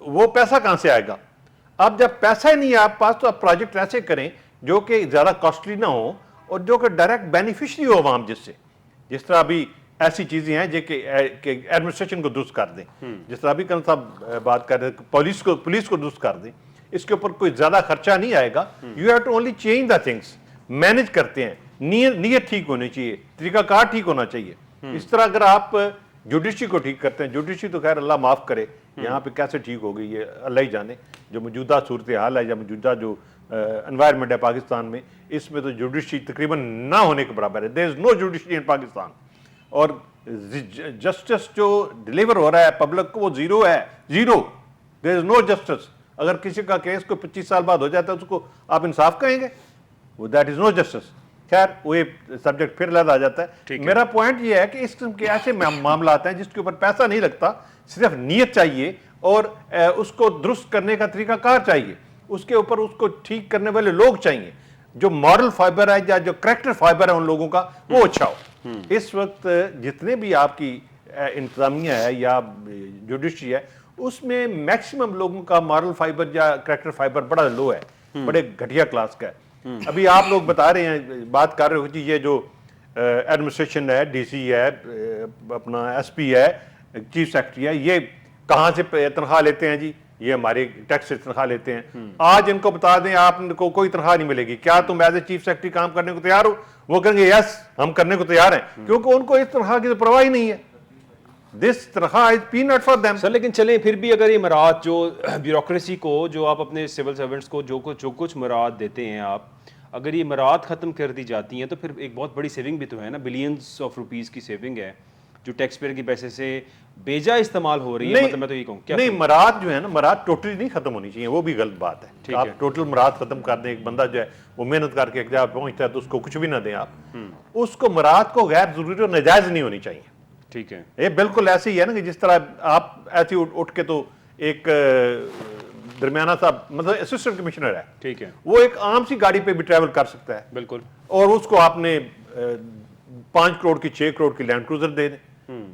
वो पैसा कहाँ से आएगा? अब जब पैसा ही नहीं है आप पास, तो आप प्रोजेक्ट ऐसे करें जो कि ज़्यादा कॉस्टली ना हो और जो कि डायरेक्ट बेनिफिशरी हो आवाम, जिससे जिस तरह अभी ऐसी चीज़ें हैं जो कि एडमिनिस्ट्रेशन को दुरुस्त कर दें, जिस तरह अभी कल साहब बात कर रहे हैं, पुलिस को दुरुस्त कर दें। इसके ऊपर कोई ज़्यादा खर्चा नहीं आएगा। You have to only change the things. Manage करते हैं, नीयत ठीक होनी चाहिए, तरीकाकार ठीक होना चाहिए। इस तरह अगर आप जुडिशरी को ठीक करते हैं, जुडिशरी तो खैर अल्लाह माफ़ करे, यहाँ पे कैसे ठीक हो गई ये अल्लाह ही जाने। जो मौजूदा सूरत हाल है या मौजूदा जो एनवायरनमेंट है पाकिस्तान में, इसमें तो जुडिशरी तकरीबन ना होने के बराबर है। देयर इज नो जुडिशरी इन पाकिस्तान। और जस्टिस जो डिलीवर हो रहा है पब्लिक को, वो जीरो है, zero. There is no justice. अगर किसी का केस को 25 साल बाद हो जाता है, उसको आप इंसाफ कहेंगे? वो दैट इज नो जस्टिस। खैर, वो सब्जेक्ट फिर अलग आ जाता है। मेरा पॉइंट ये है कि इस किस्म के ऐसे मामला आते हैं जिसके ऊपर पैसा नहीं लगता, सिर्फ नीयत चाहिए और उसको दुरुस्त करने का तरीकाकार चाहिए, उसके ऊपर उसको ठीक करने वाले लोग चाहिए, जो मॉरल फाइबर है या जो करैक्टर फाइबर है उन लोगों का, वो अच्छा हो। इस वक्त जितने भी आपकी इंतजामिया है या जुडिशरी है, उसमें मैक्सिमम लोगों का मॉरल फाइबर या करैक्टर फाइबर बड़ा लो है, बड़े घटिया क्लास का है। अभी आप लोग बता रहे हैं, बात कर रहे हो कि ये जो एडमिनिस्ट्रेशन है, डीसी है, अपना एसपी है, चीफ सेक्रेटरी है, ये कहाँ से तनख्वाह लेते हैं जी? ये हमारे टैक्स से तनख्वाह लेते हैं। आज इनको बता दें आपको कोई तनख्वाह नहीं मिलेगी, क्या तुम एज ए चीफ सेक्रेटरी काम करने को तैयार हो? वो कहेंगे यस, हम करने को तैयार हैं, क्योंकि उनको इस तनख्वाह की तो परवाह ही नहीं है। दिस तनख्वाह is peanut for them. Sir, लेकिन चलें फिर भी अगर ये मराहत जो ब्यूरोक्रेसी को, जो आप अपने सिविल सर्वेंट्स को जो कुछ मराहत देते हैं आप, अगर ये मराहत ख़त्म कर दी जाती हैं तो फिर एक बहुत बड़ी सेविंग भी तो है ना, बिलियंस ऑफ रुपीज़ की सेविंग है जो टैक्स पेयर के पैसे से बेजा इस्तेमाल हो रही है, मतलब मैं तो ये कहूँ क्या नहीं, मराद जो है ना, मराद टोटली नहीं खत्म होनी चाहिए, वो भी गलत बात है। आप टोटल मराद खत्म कर दें, एक बंदा जो है वो मेहनत करके एक जगह पहुंचता है तो उसको कुछ भी ना दें आप, उसको मराद को गैर जरूरी और नाजायज नहीं होनी चाहिए। ठीक है, ये बिल्कुल ऐसे ही है ना कि जिस तरह आप ऐसे उठ के तो एक दरमियाना सा मतलब असिस्टेंट कमिश्नर है, ठीक है, वो एक आम सी गाड़ी पे भी ट्रैवल कर सकता है, बिल्कुल, और उसको आपने 5 करोड़ की 6 करोड़ की लैंड क्रूजर दे दें,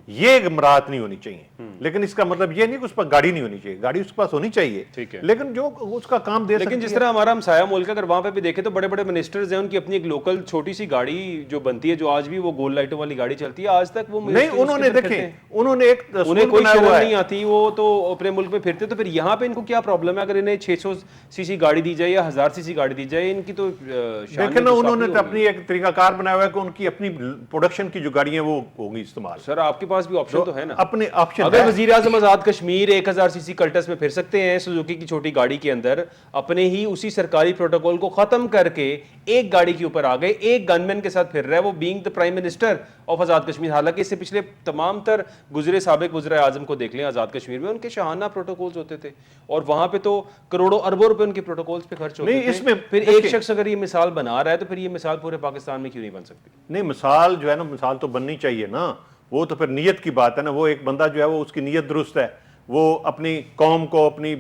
ये मराद नहीं होनी चाहिए। लेकिन इसका मतलब ये नहीं कि उस पर गाड़ी नहीं होनी चाहिए, गाड़ी उसके पास होनी चाहिए, ठीक है, लेकिन जो उसका काम दे लेकिन जिस तरह हमारा हमसाया मुल्क है, अगर वहां पे भी देखें तो बड़े बड़े मिनिस्टर्स हैं, उनकी अपनी एक लोकल छोटी सी गाड़ी जो बनती है, जो आज भी वो गोल लाइटों वाली गाड़ी चलती है, आज तक वो नहीं, उन्होंने देखें, उन्होंने एक उन्हें कोई शर्म नहीं आती, वो तो अपने मुल्क में फिरते, तो फिर यहाँ पे इनको क्या प्रॉब्लम है? अगर इन्हें 600 सीसी गाड़ी दी जाए या 1000 सीसी गाड़ी दी जाए, इनकी तो देखें ना, उन्होंने तो अपनी एक तरीकाकार बनाया हुआ है कि उनकी अपनी प्रोडक्शन की जो गाड़ियां वो होंगी इस्तेमाल। सर आपके पास भी ऑप्शन तो है ना, अपने ऑप्शन। अगर वजीर आजम आजाद कश्मीर 1000 सीसी कल्टस में फिर सकते हैं सुजुकी की छोटी गाड़ी के अंदर, अपने ही उसी सरकारी प्रोटोकॉल को खत्म करके एक गाड़ी के ऊपर आ गए, एक गनमैन के साथ फिर रहा है, वो being the prime minister of Azad Kashmir. हालांकि इससे पिछले तमाम तर गुजरे साबिक वज़ीर आजम को देख लें, आजाद कश्मीर में उनके शाहाना प्रोटोकॉल्स होते थे, और वहां पे तो करोड़ों अरबों रुपए उनके प्रोटोकॉल्स पे खर्च होते थे। इसमें फिर एक शख्स अगर ये मिसाल बना रहा है तो फिर ये मिसाल पूरे पाकिस्तान में क्यों नहीं बन सकती? नहीं, मिसाल जो है ना, मिसाल तो बननी चाहिए ना, वो तो फिर नीयत की बात है ना। वो एक बंदा जो है वो उसकी नीयत दुरुस्त है, वो अपनी कौम को अपनी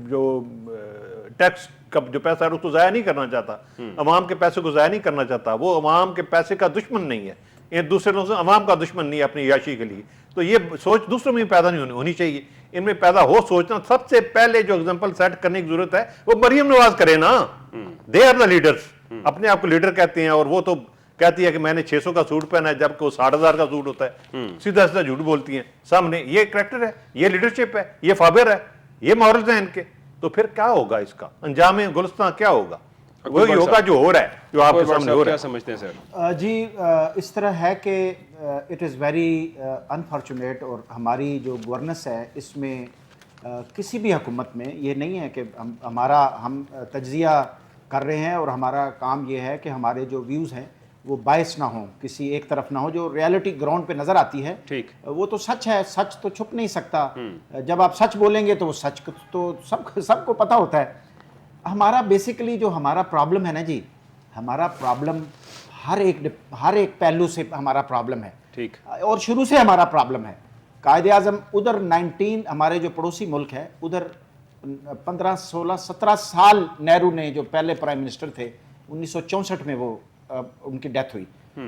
जो टैक्स का जो पैसा है उसको ज़ाया नहीं करना चाहता, अवाम के पैसे को ज़ाया नहीं करना चाहता, वो अवाम के पैसे का दुश्मन नहीं है, ये दूसरे लोगों से अवाम का दुश्मन नहीं है अपनी याशी के लिए। तो ये सोच दूसरों में पैदा नहीं होनी चाहिए, इनमें पैदा हो सोचना। सबसे पहले जो एग्जाम्पल सेट करने की जरूरत है वो मरियम नवाज करे ना, दे आर द लीडर्स, अपने आप को लीडर कहते हैं, और वो तो कहती है कि मैंने 600 का सूट पहना है जबकि वो 60,000 का सूट होता है, सीधा सीधा झूठ बोलती हैं सामने। ये करैक्टर है, ये लीडरशिप है, ये फाबर है, ये मॉरल्स हैं इनके। तो फिर क्या होगा, इसका अंजाम गुलिस्तान क्या होगा? वही होगा जो हो रहा है, जो आपके सामने हो रहा है। क्या समझते हैं सर? जी, इस तरह है कि इट इज़ वेरी अनफॉर्चुनेट, और हमारी जो गवर्नेंस है इसमें किसी भी हुकूमत में ये नहीं है कि हम तज्जिया कर रहे हैं और हमारा काम ये है कि हमारे जो व्यूज़ हैं वो बायस ना हो, किसी एक तरफ ना हो। जो रियलिटी ग्राउंड पे नज़र आती है ठीक, वो तो सच है, सच तो छुप नहीं सकता। जब आप सच बोलेंगे तो वो सच तो सबको पता होता है। हमारा बेसिकली जो हमारा प्रॉब्लम है ना जी, हमारा प्रॉब्लम हर एक पहलू से हमारा प्रॉब्लम है, ठीक, और शुरू से हमारा प्रॉब्लम है। कायदे आज़म उधर 19 हमारे जो पड़ोसी मुल्क है उधर 15, 16, 17 साल नेहरू ने जो पहले प्राइम मिनिस्टर थे 1964 में वो उनकी डेथ हुई।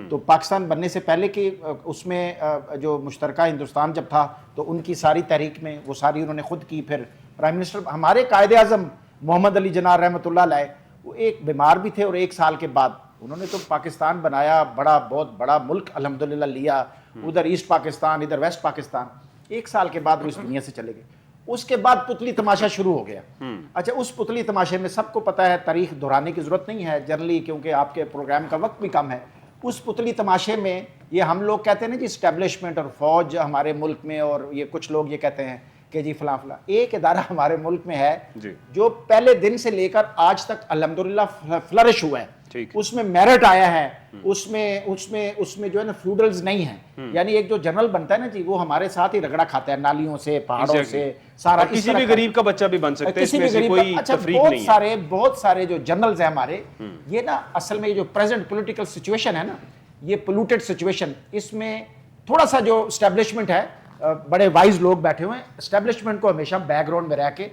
तो पाकिस्तान बनने से पहले की उसमें जो मुश्तरका हिंदुस्तान जब था तो उनकी सारी तहरीक में वो सारी उन्होंने खुद की। फिर प्राइम मिनिस्टर हमारे कायदे आज़म मोहम्मद अली जिन्ना रहमतुल्लाह अलैह, वो एक बीमार भी थे, और 1 साल के बाद उन्होंने तो पाकिस्तान बनाया, बहुत बड़ा मुल्क अल्हम्दुलिल्लाह लिया, उधर ईस्ट पाकिस्तान, इधर वेस्ट पाकिस्तान। 1 साल के बाद वो इस दुनिया से चले गए। उसके बाद पुतली तमाशा शुरू हो गया। अच्छा, उस पुतली तमाशे में सबको पता है, तारीख दोहराने की ज़रूरत नहीं है जनरली, क्योंकि आपके प्रोग्राम का वक्त भी कम है। उस पुतली तमाशे में ये हम लोग कहते हैं ना जी, इस्टेब्लिशमेंट और फौज हमारे मुल्क में, और ये कुछ लोग ये कहते हैं कि जी फलां फलां। एक इदारा हमारे मुल्क में है जो पहले दिन से लेकर आज तक अल्हम्दुलिल्लाह फ्लरिश हुआ है, उसमें मेरिट आया है, उसमें जो है ना फ्यूडल्स नहीं है। यानी एक जो जनरल बनता है ना जी, वो हमारे साथ ही रगड़ा खाता है, नालियों से, पहाड़ों से, सारा। किसी भी गरीब का बच्चा भी बन सकता है, इसमें से कोई तफरीक नहीं है। बहुत सारे जो जनरल्स हैं हमारे, ये ना असल में जो प्रेजेंट पॉलिटिकल सिचुएशन है ना, ये पोल्यूटेड सिचुएशन, इसमें थोड़ा सा जो एस्टेब्लिशमेंट है, बड़े वाइज लोग बैठे हुए हैं, एस्टेब्लिशमेंट को हमेशा बैकग्राउंड में रह के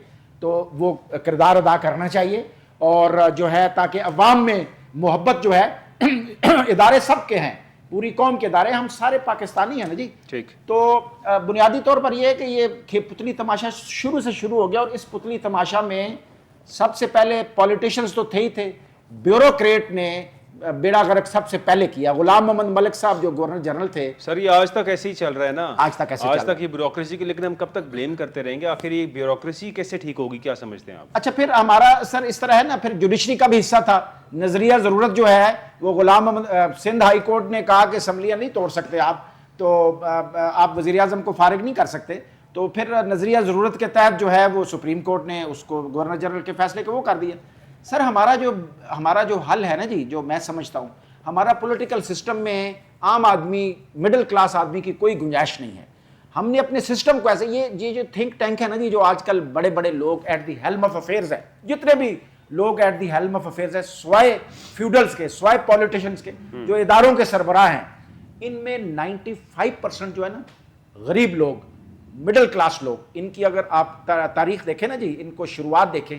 तो वो किरदार अदा करना चाहिए, और जो है ताकि अवाम में मोहब्बत जो है इदारे सबके हैं, पूरी कौम के इदारे, हम सारे पाकिस्तानी हैं ना जी, ठीक। तो बुनियादी तौर पर यह है कि ये पुतली तमाशा शुरू से शुरू हो गया, और इस पुतली तमाशा में सबसे पहले पॉलिटिशियंस तो थे ही थे, ब्यूरोक्रेट ने बेड़ा गर्क सबसे पहले किया। गुलाम मोहम्मद मलिक साहब जो गवर्नर जनरल थे, सर ये आज तक ऐसे ही चल रहा है ना, आज तक ये ब्यूरोक्रेसी की, लेकिन हम कब तक ब्लेम करते रहेंगे? आखिर ये ब्यूरोक्रेसी कैसे ठीक होगी, क्या समझते हैं आप? अच्छा, फिर हमारा सर इस तरह है ना, फिर जुडिशरी का भी हिस्सा था। नजरिया जरूरत जो है वो गुलाम मोहम्मद, सिंध हाई कोर्ट ने कहा कि असम्बलियां नहीं तोड़ सकते आप, तो आप वजीर आजम को फारिग नहीं कर सकते, तो फिर नजरिया जरूरत के तहत जो है वो सुप्रीम कोर्ट ने उसको गवर्नर जनरल के फैसले को वो कर दिया। सर हमारा जो हल है ना जी, जो मैं समझता हूँ, हमारा पॉलिटिकल सिस्टम में عام آدمی مڈل کلاس آدمی کی کوئی گنجائش نہیں ہے. ہم نے اپنے سسٹم کو ایسے یہ جو تھنک ٹینک ہے نا جی, جو آج کل بڑے بڑے لوگ at the helm of affairs ہیں, جتنے بھی لوگ at the helm of affairs ہیں, سوائے فیوڈلز کے, سوائے پولیٹیشنز کے, جو اداروں کے سربراہ ہیں, ان میں 95% جو ہے نا غریب لوگ, مڈل کلاس لوگ, ان کی اگر آپ تاریخ دیکھیں نا جی, ان کو شروعات دیکھیں,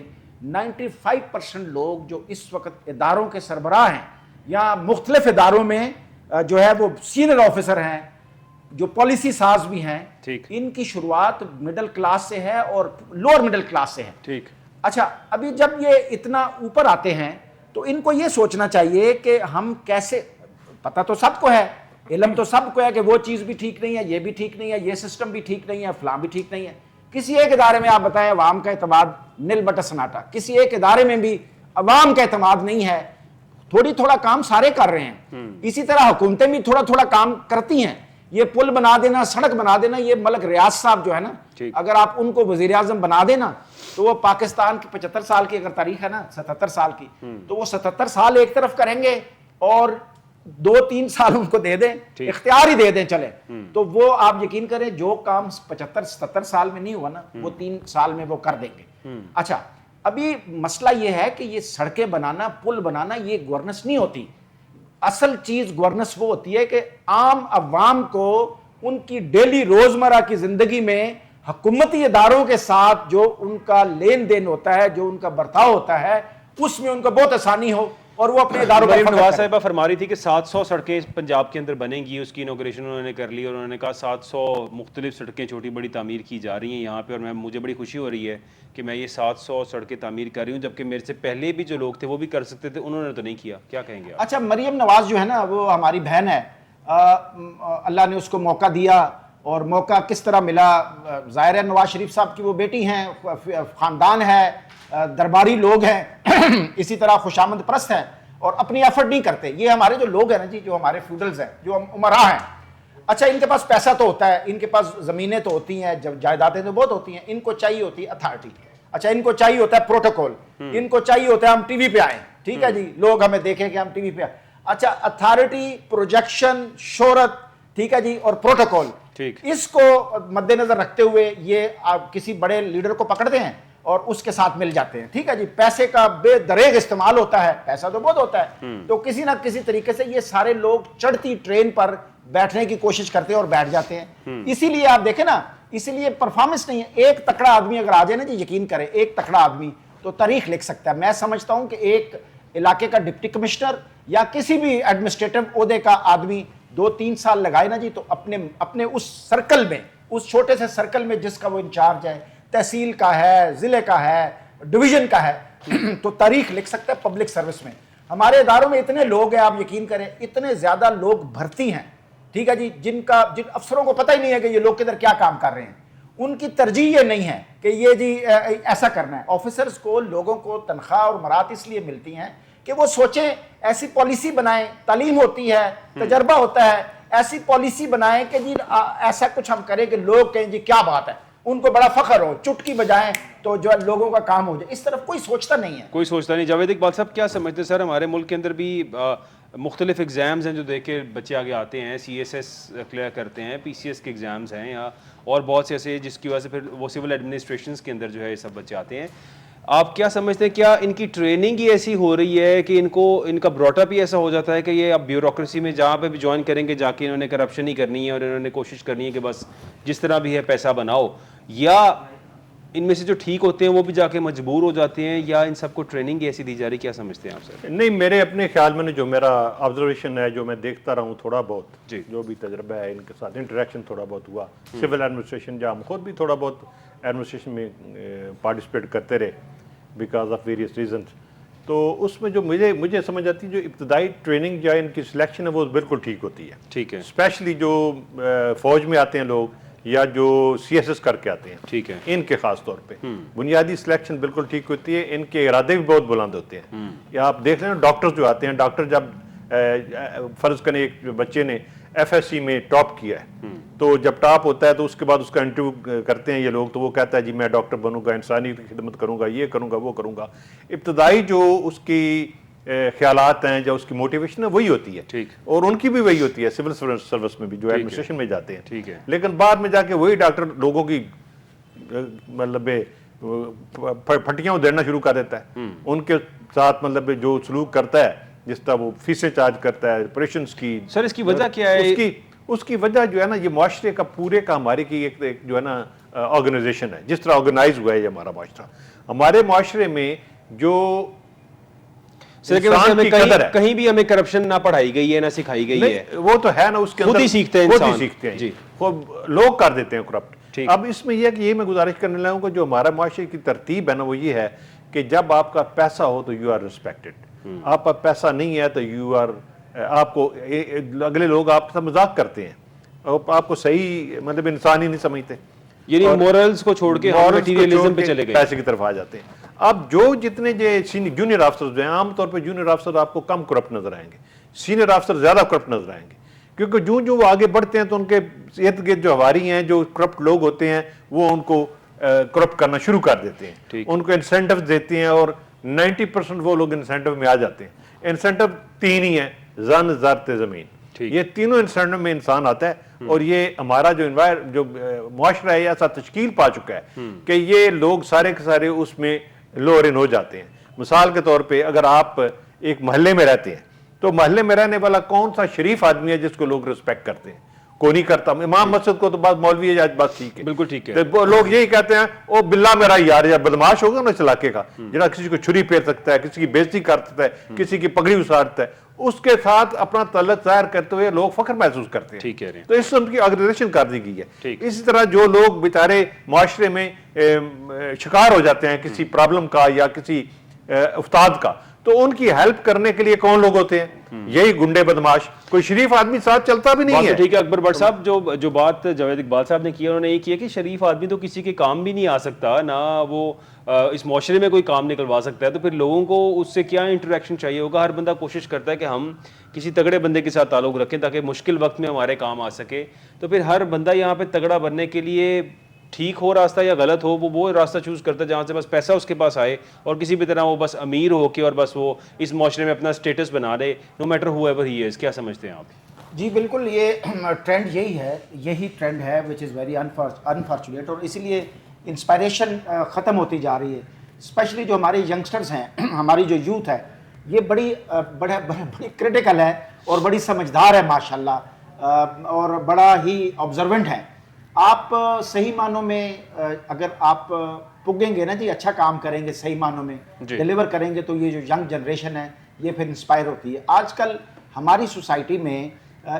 95% لوگ جو اس وقت اداروں کے سربراہ ہیں یا مختلف اداروں میں جو ہے وہ سینئر آفیسر ہیں, جو پالیسی ساز بھی ہیں, ان کی شروعات مڈل کلاس سے ہے اور لوور مڈل کلاس سے ہے. ٹھیک. اچھا, ابھی جب یہ اتنا اوپر آتے ہیں تو ان کو یہ سوچنا چاہیے کہ ہم کیسے, پتہ تو سب کو ہے, علم تو سب کو ہے کہ وہ چیز بھی ٹھیک نہیں ہے, یہ بھی ٹھیک نہیں ہے, یہ سسٹم بھی ٹھیک نہیں ہے, فلاں بھی ٹھیک نہیں ہے. کسی ایک ادارے میں آپ بتائیں عوام کا اعتماد نل بٹا سناٹا, کسی ایک ادارے میں بھی عوام کا اعتماد نہیں ہے. تھوڑا کام سارے کر رہے ہیں, اسی طرح حکومتیں بھی تھوڑا کام کرتی ہیں. یہ پل بنا دینا, سڑک بنا دینا, یہ ملک ریاض صاحب جو ہے نا, اگر آپ ان کو وزیر اعظم بنا دینا تو وہ پاکستان کی 75 سال کی اگر تاریخ ہے نا, 77 سال کی, تو وہ 77 سال ایک طرف کریں گے اور 2-3 سال ان کو دے دیں, اختیار ہی دے دیں چلے, تو وہ آپ یقین کریں جو کام 75-77 سال میں نہیں ہوا نا, وہ 3 سال میں وہ کر دیں گے. اچھا, ابھی مسئلہ یہ ہے کہ یہ سڑکیں بنانا, پل بنانا, یہ گورننس نہیں ہوتی. اصل چیز گورننس وہ ہوتی ہے کہ عام عوام کو ان کی ڈیلی روزمرہ کی زندگی میں حکومتی اداروں کے ساتھ جو ان کا لین دین ہوتا ہے, جو ان کا برتاؤ ہوتا ہے, اس میں ان کو بہت آسانی ہو اور وہ اپنے اداروں کا مریم نواز صاحبہ فرما رہی تھی کہ 700 سڑکیں پنجاب کے اندر بنیں گی, اس کی انوگریشن انہوں نے کر لی اور انہوں نے کہا 700 مختلف سڑکیں چھوٹی بڑی تعمیر کی جا رہی ہیں یہاں پہ, اور مجھے بڑی خوشی ہو رہی ہے کہ میں یہ 700 سڑکیں تعمیر کر رہی ہوں, جبکہ میرے سے پہلے بھی جو لوگ تھے وہ بھی کر سکتے تھے, انہوں نے تو نہیں کیا. کیا کہیں گے آپ؟ اچھا, مریم نواز جو ہے نا وہ ہماری بہن ہے, اللہ نے اس کو موقع دیا, اور موقع کس طرح ملا, ظاہر ہے نواز شریف صاحب کی وہ بیٹی ہیں, خاندان ہے, درباری لوگ ہیں, اسی طرح خوشامد پرست ہیں اور اپنی ایفرٹ نہیں کرتے. یہ ہمارے جو لوگ ہیں نا جی, جو ہمارے فیوڈلز ہیں, جو امراء ہیں, اچھا ان کے پاس پیسہ تو ہوتا ہے, ان کے پاس زمینیں تو ہوتی ہیں, جائیدادیں تو بہت ہوتی ہیں, ان کو چاہیے ہوتی ہے اتھارٹی. اچھا, ان کو چاہیے ہوتا ہے پروٹوکول, ان کو چاہیے ہوتا ہے ہم ٹی وی پہ آئیں, ٹھیک ہے جی, لوگ ہمیں دیکھیں کہ ہم ٹی وی پہ آئیں. اچھا, اتھارٹی, پروجیکشن, شہرت, ٹھیک ہے جی, اور پروٹوکول, اس کو مد نظر رکھتے ہوئے یہ آپ کسی بڑے لیڈر کو پکڑتے ہیں اور اس کے ساتھ مل جاتے ہیں. ٹھیک ہے جی, پیسے کا بے دریغ استعمال ہوتا ہے, پیسہ تو بہت ہوتا ہے, تو کسی نہ کسی طریقے سے یہ سارے لوگ چڑھتی ٹرین پر بیٹھنے کی کوشش کرتے ہیں اور بیٹھ جاتے ہیں. اسی لیے آپ دیکھیں نا, اسی لیے پرفارمنس نہیں ہے. ایک تکڑا آدمی اگر آ جائے نا جی, یقین کریں, ایک تکڑا آدمی تو تاریخ لکھ سکتا ہے. میں سمجھتا ہوں کہ ایک علاقے کا ڈپٹی کمشنر یا کسی بھی ایڈمنسٹریٹو عہدے کا آدمی 2-3 سال لگائے نا جی, تو اپنے اس سرکل میں, اس چھوٹے سے سرکل میں جس کا وہ انچارج ہے, تحصیل کا ہے, ضلع کا ہے, ڈویژن کا ہے, تو تاریخ لکھ سکتا ہے پبلک سروس میں. ہمارے اداروں میں اتنے لوگ ہیں, آپ یقین کریں, اتنے زیادہ لوگ بھرتی ہیں, ٹھیک ہے جی, جن افسروں کو پتہ ہی نہیں ہے کہ یہ لوگ کدھر کیا کام کر رہے ہیں. ان کی ترجیح یہ نہیں ہے کہ یہ جی ایسا کرنا ہے. آفیسرز کو, لوگوں کو تنخواہ اور مرات اس لیے ملتی ہیں کہ وہ سوچیں, ایسی پالیسی بنائیں, تعلیم ہوتی ہے, تجربہ ہوتا ہے, ایسی پالیسی بنائیں کہ جی ایسا کچھ ہم کریں کہ لوگ کہیں جی کیا بات ہے, ان کو بڑا فخر ہو, چٹکی بجائیں تو جو لوگوں کا کام ہو جائے. اس طرف کوئی سوچتا نہیں ہے, کوئی سوچتا نہیں. جاوید اقبال صاحب کیا سمجھتے ہیں سر, ہمارے ملک کے اندر بھی مختلف ایگزامز ہیں جو دیکھ کے بچے آگے آتے ہیں, سی ایس ایس کلیئر کرتے ہیں, پی سی ایس کے ایگزامز ہیں, یا اور بہت سے ایسے جس کی وجہ سے پھر وہ سول ایڈمنسٹریشنز کے اندر جو ہے یہ سب بچے آتے ہیں. آپ کیا سمجھتے ہیں, کیا ان کی ٹریننگ ہی ایسی ہو رہی ہے کہ ان کا براٹ اپ ہی ایسا ہو جاتا ہے کہ یہ اب بیوروکریسی میں جہاں پہ بھی جوائن کریں گے جا کے انہوں نے کرپشن ہی کرنی ہے اور انہوں نے کوشش کرنی ہے کہ بس جس طرح بھی ہے پیسہ بناؤ, یا ان میں سے جو ٹھیک ہوتے ہیں وہ بھی جا کے مجبور ہو جاتے ہیں, یا ان سب کو ٹریننگ ایسی دی جا رہی, کیا سمجھتے ہیں آپ سر؟ نہیں, میرے اپنے خیال میں جو میرا آبزرویشن ہے, جو میں دیکھتا رہا ہوں تھوڑا بہت, جو بھی تجربہ ہے ان کے ساتھ انٹریکشن تھوڑا بہت ہوا, سول ایڈمنسٹریشن جہاں ہم خود بھی تھوڑا بہت ایڈمنسٹریشن میں پارٹیسپیٹ کرتے رہے بیکاز آف ویریس ریزنس, تو اس میں جو مجھے سمجھ آتی ہے جو ابتدائی ٹریننگ یا ان کی سلیکشن ہے وہ بالکل ٹھیک ہوتی ہے. ٹھیک ہے, اسپیشلی جو فوج میں آتے ہیں لوگ یا جو سی ایس ایس کر کے آتے ہیں, ٹھیک ہے, ان کے خاص طور پہ بنیادی سلیکشن بالکل ٹھیک ہوتی ہے. ان کے ارادے بھی بہت بلند ہوتے ہیں. یا آپ دیکھ لیں ڈاکٹر جو آتے ہیں, ڈاکٹر جب فرض کریں ایک بچے نے ایف ایس سی میں ٹاپ کیا ہے, تو جب ٹاپ ہوتا ہے تو اس کے بعد اس کا انٹرویو کرتے ہیں یہ لوگ, تو وہ کہتا ہے جی میں ڈاکٹر بنوں گا, انسانی خدمت کروں گا, یہ کروں گا, وہ کروں گا. ابتدائی جو اس کی خیالات ہیں جو اس کی موٹیویشن ہے وہی ہوتی ہے ٹھیک. اور ان کی بھی وہی ہوتی ہے سول سروس میں بھی جو ایڈمنسٹریشن میں جاتے ہیں. ٹھیک ہے. لیکن بعد میں جا کے وہی ڈاکٹر لوگوں کی مطلب پھٹیاں دینا شروع کر دیتا ہے, ان کے ساتھ مطلب جو سلوک کرتا ہے, جس طرح وہ فیسیں چارج کرتا ہے آپریشنز کی. سر اس کی وجہ کیا ہے؟ اس کی وجہ جو ہے نا, یہ معاشرے کا پورے کا ہمارے کی ایک جو ہے نا آرگنائزیشن ہے, جس طرح آرگنائز ہوا ہے یہ ہمارا معاشرہ. ہمارے معاشرے میں جو کہیں بھی ہمیں کرپشن نہ پڑھائی گئی ہے نہ سکھائی گئی ہے, وہ تو ہے نا, اس کے خود ہی سیکھتے ہیں انسان, سیکھتے ہیں لوگ کر دیتے ہیں کرپٹ. اب اس میں یہ ہے کہ یہ میں گزارش کرنے لگا ہوں کہ جو ہمارا معاشرے کی ترتیب ہے نا وہ یہ ہے کہ جب آپ کا پیسہ ہو تو یو آر ریسپیکٹڈ, آپ کا پیسہ نہیں ہے تو یو آر, آپ کو اگلے لوگ آپ سے مذاق کرتے ہیں, آپ کو صحیح مطلب انسان ہی نہیں سمجھتے, یعنی مورلز کو چھوڑ کے ہم میٹیریلزم پہ چلے گئے, پیسے کی طرف آ جاتے ہیں. اب جو جتنے جونیئر افسر جو ہیں, عام طور پہ جونیئر افسر آپ کو کم کرپٹ نظر آئیں گے, سینئر افسر زیادہ کرپٹ نظر آئیں گے, کیونکہ جو وہ آگے بڑھتے ہیں تو ان کے ارد گرد جو ہواری ہیں, جو کرپٹ لوگ ہوتے ہیں, وہ ان کو کرپٹ کرنا شروع کر دیتے ہیں, ان کو انسینٹو دیتے ہیں, اور 90% وہ لوگ انسینٹو میں آ جاتے ہیں. انسینٹو 3 ہی ہیں, زن زرت زمین, یہ تینوں انسینٹو میں انسان آتا ہے. اور یہ ہمارا جو معاشرہ ہے ایسا تشکیل پا چکا ہے کہ یہ لوگ سارے کے سارے اس میں لور ان ہو جاتے ہیں. مثال کے طور پہ اگر آپ ایک محلے میں رہتے ہیں تو محلے میں رہنے والا کون سا شریف آدمی ہے جس کو لوگ ریسپیکٹ کرتے ہیں؟ کوئی نہیں کرتا. امام مسجد کو تو بات مولوی ہے, بات ٹھیک ہے, بالکل ٹھیک ہے, لوگ یہی کہتے ہیں او باللہ میرا یار, یا بدماش ہوگا نا اس علاقے کا, جنہاں کسی کو چھری پھیر سکتا ہے, کسی کی بےزتی کر سکتا ہے, کسی کی پگڑی اتارتا ہے, اس کے ساتھ اپنا تعلق ظاہر کرتے ہوئے لوگ فخر محسوس کرتے ہیں. ٹھیک ہے, تو اس ان کی آرگنائزیشن کر دی گئی ہے. اسی طرح جو لوگ بیچارے معاشرے میں شکار ہو جاتے ہیں کسی پرابلم کا یا کسی افتاد کا, تو ان کی ہیلپ کرنے کے لیے کون لوگ ہوتے ہیں؟ یہی گنڈے بدماش. کوئی شریف آدمی ساتھ چلتا بھی نہیں ہے. ٹھیک ہے. اکبر بٹ صاحب جو بات جاوید اقبال صاحب نے کیا, انہوں نے یہ کیا کہ شریف آدمی تو کسی کے کام بھی نہیں آ سکتا, نہ وہ اس معاشرے میں کوئی کام نکلوا سکتا ہے, تو پھر لوگوں کو اس سے کیا انٹریکشن چاہیے ہوگا؟ ہر بندہ کوشش کرتا ہے کہ ہم کسی تگڑے بندے کے ساتھ تعلق رکھیں تاکہ مشکل وقت میں ہمارے کام آ سکے. تو پھر ہر بندہ یہاں پہ تگڑا بننے کے لیے ٹھیک ہو راستہ یا غلط ہو, وہ راستہ چوز کرتا ہے جہاں سے بس پیسہ اس کے پاس آئے, اور کسی بھی طرح وہ بس امیر ہو کے اور بس وہ اس معاشرے میں اپنا اسٹیٹس بنا دے, نو میٹر ہو ایور ہی از. کیا سمجھتے ہیں آپ؟ جی بالکل, یہ ٹرینڈ یہی ٹرینڈ ہے وچ از ویری انفارچونیٹ, اور اسی لیے انسپائریشن ختم ہوتی جا رہی ہے. اسپیشلی جو ہمارے ینگسٹرز ہیں, ہماری جو یوتھ ہے, یہ بڑی کرٹیکل ہے اور بڑی سمجھدار ہے ماشاءاللہ, اور بڑا ہی آبزروینٹ ہے. آپ صحیح معنوں میں اگر آپ پگیں گے نا جی, اچھا کام کریں گے, صحیح معنوں میں ڈیلیور کریں گے, تو یہ جو ینگ جنریشن ہے یہ پھر انسپائر ہوتی ہے. آج کل ہماری سوسائٹی میں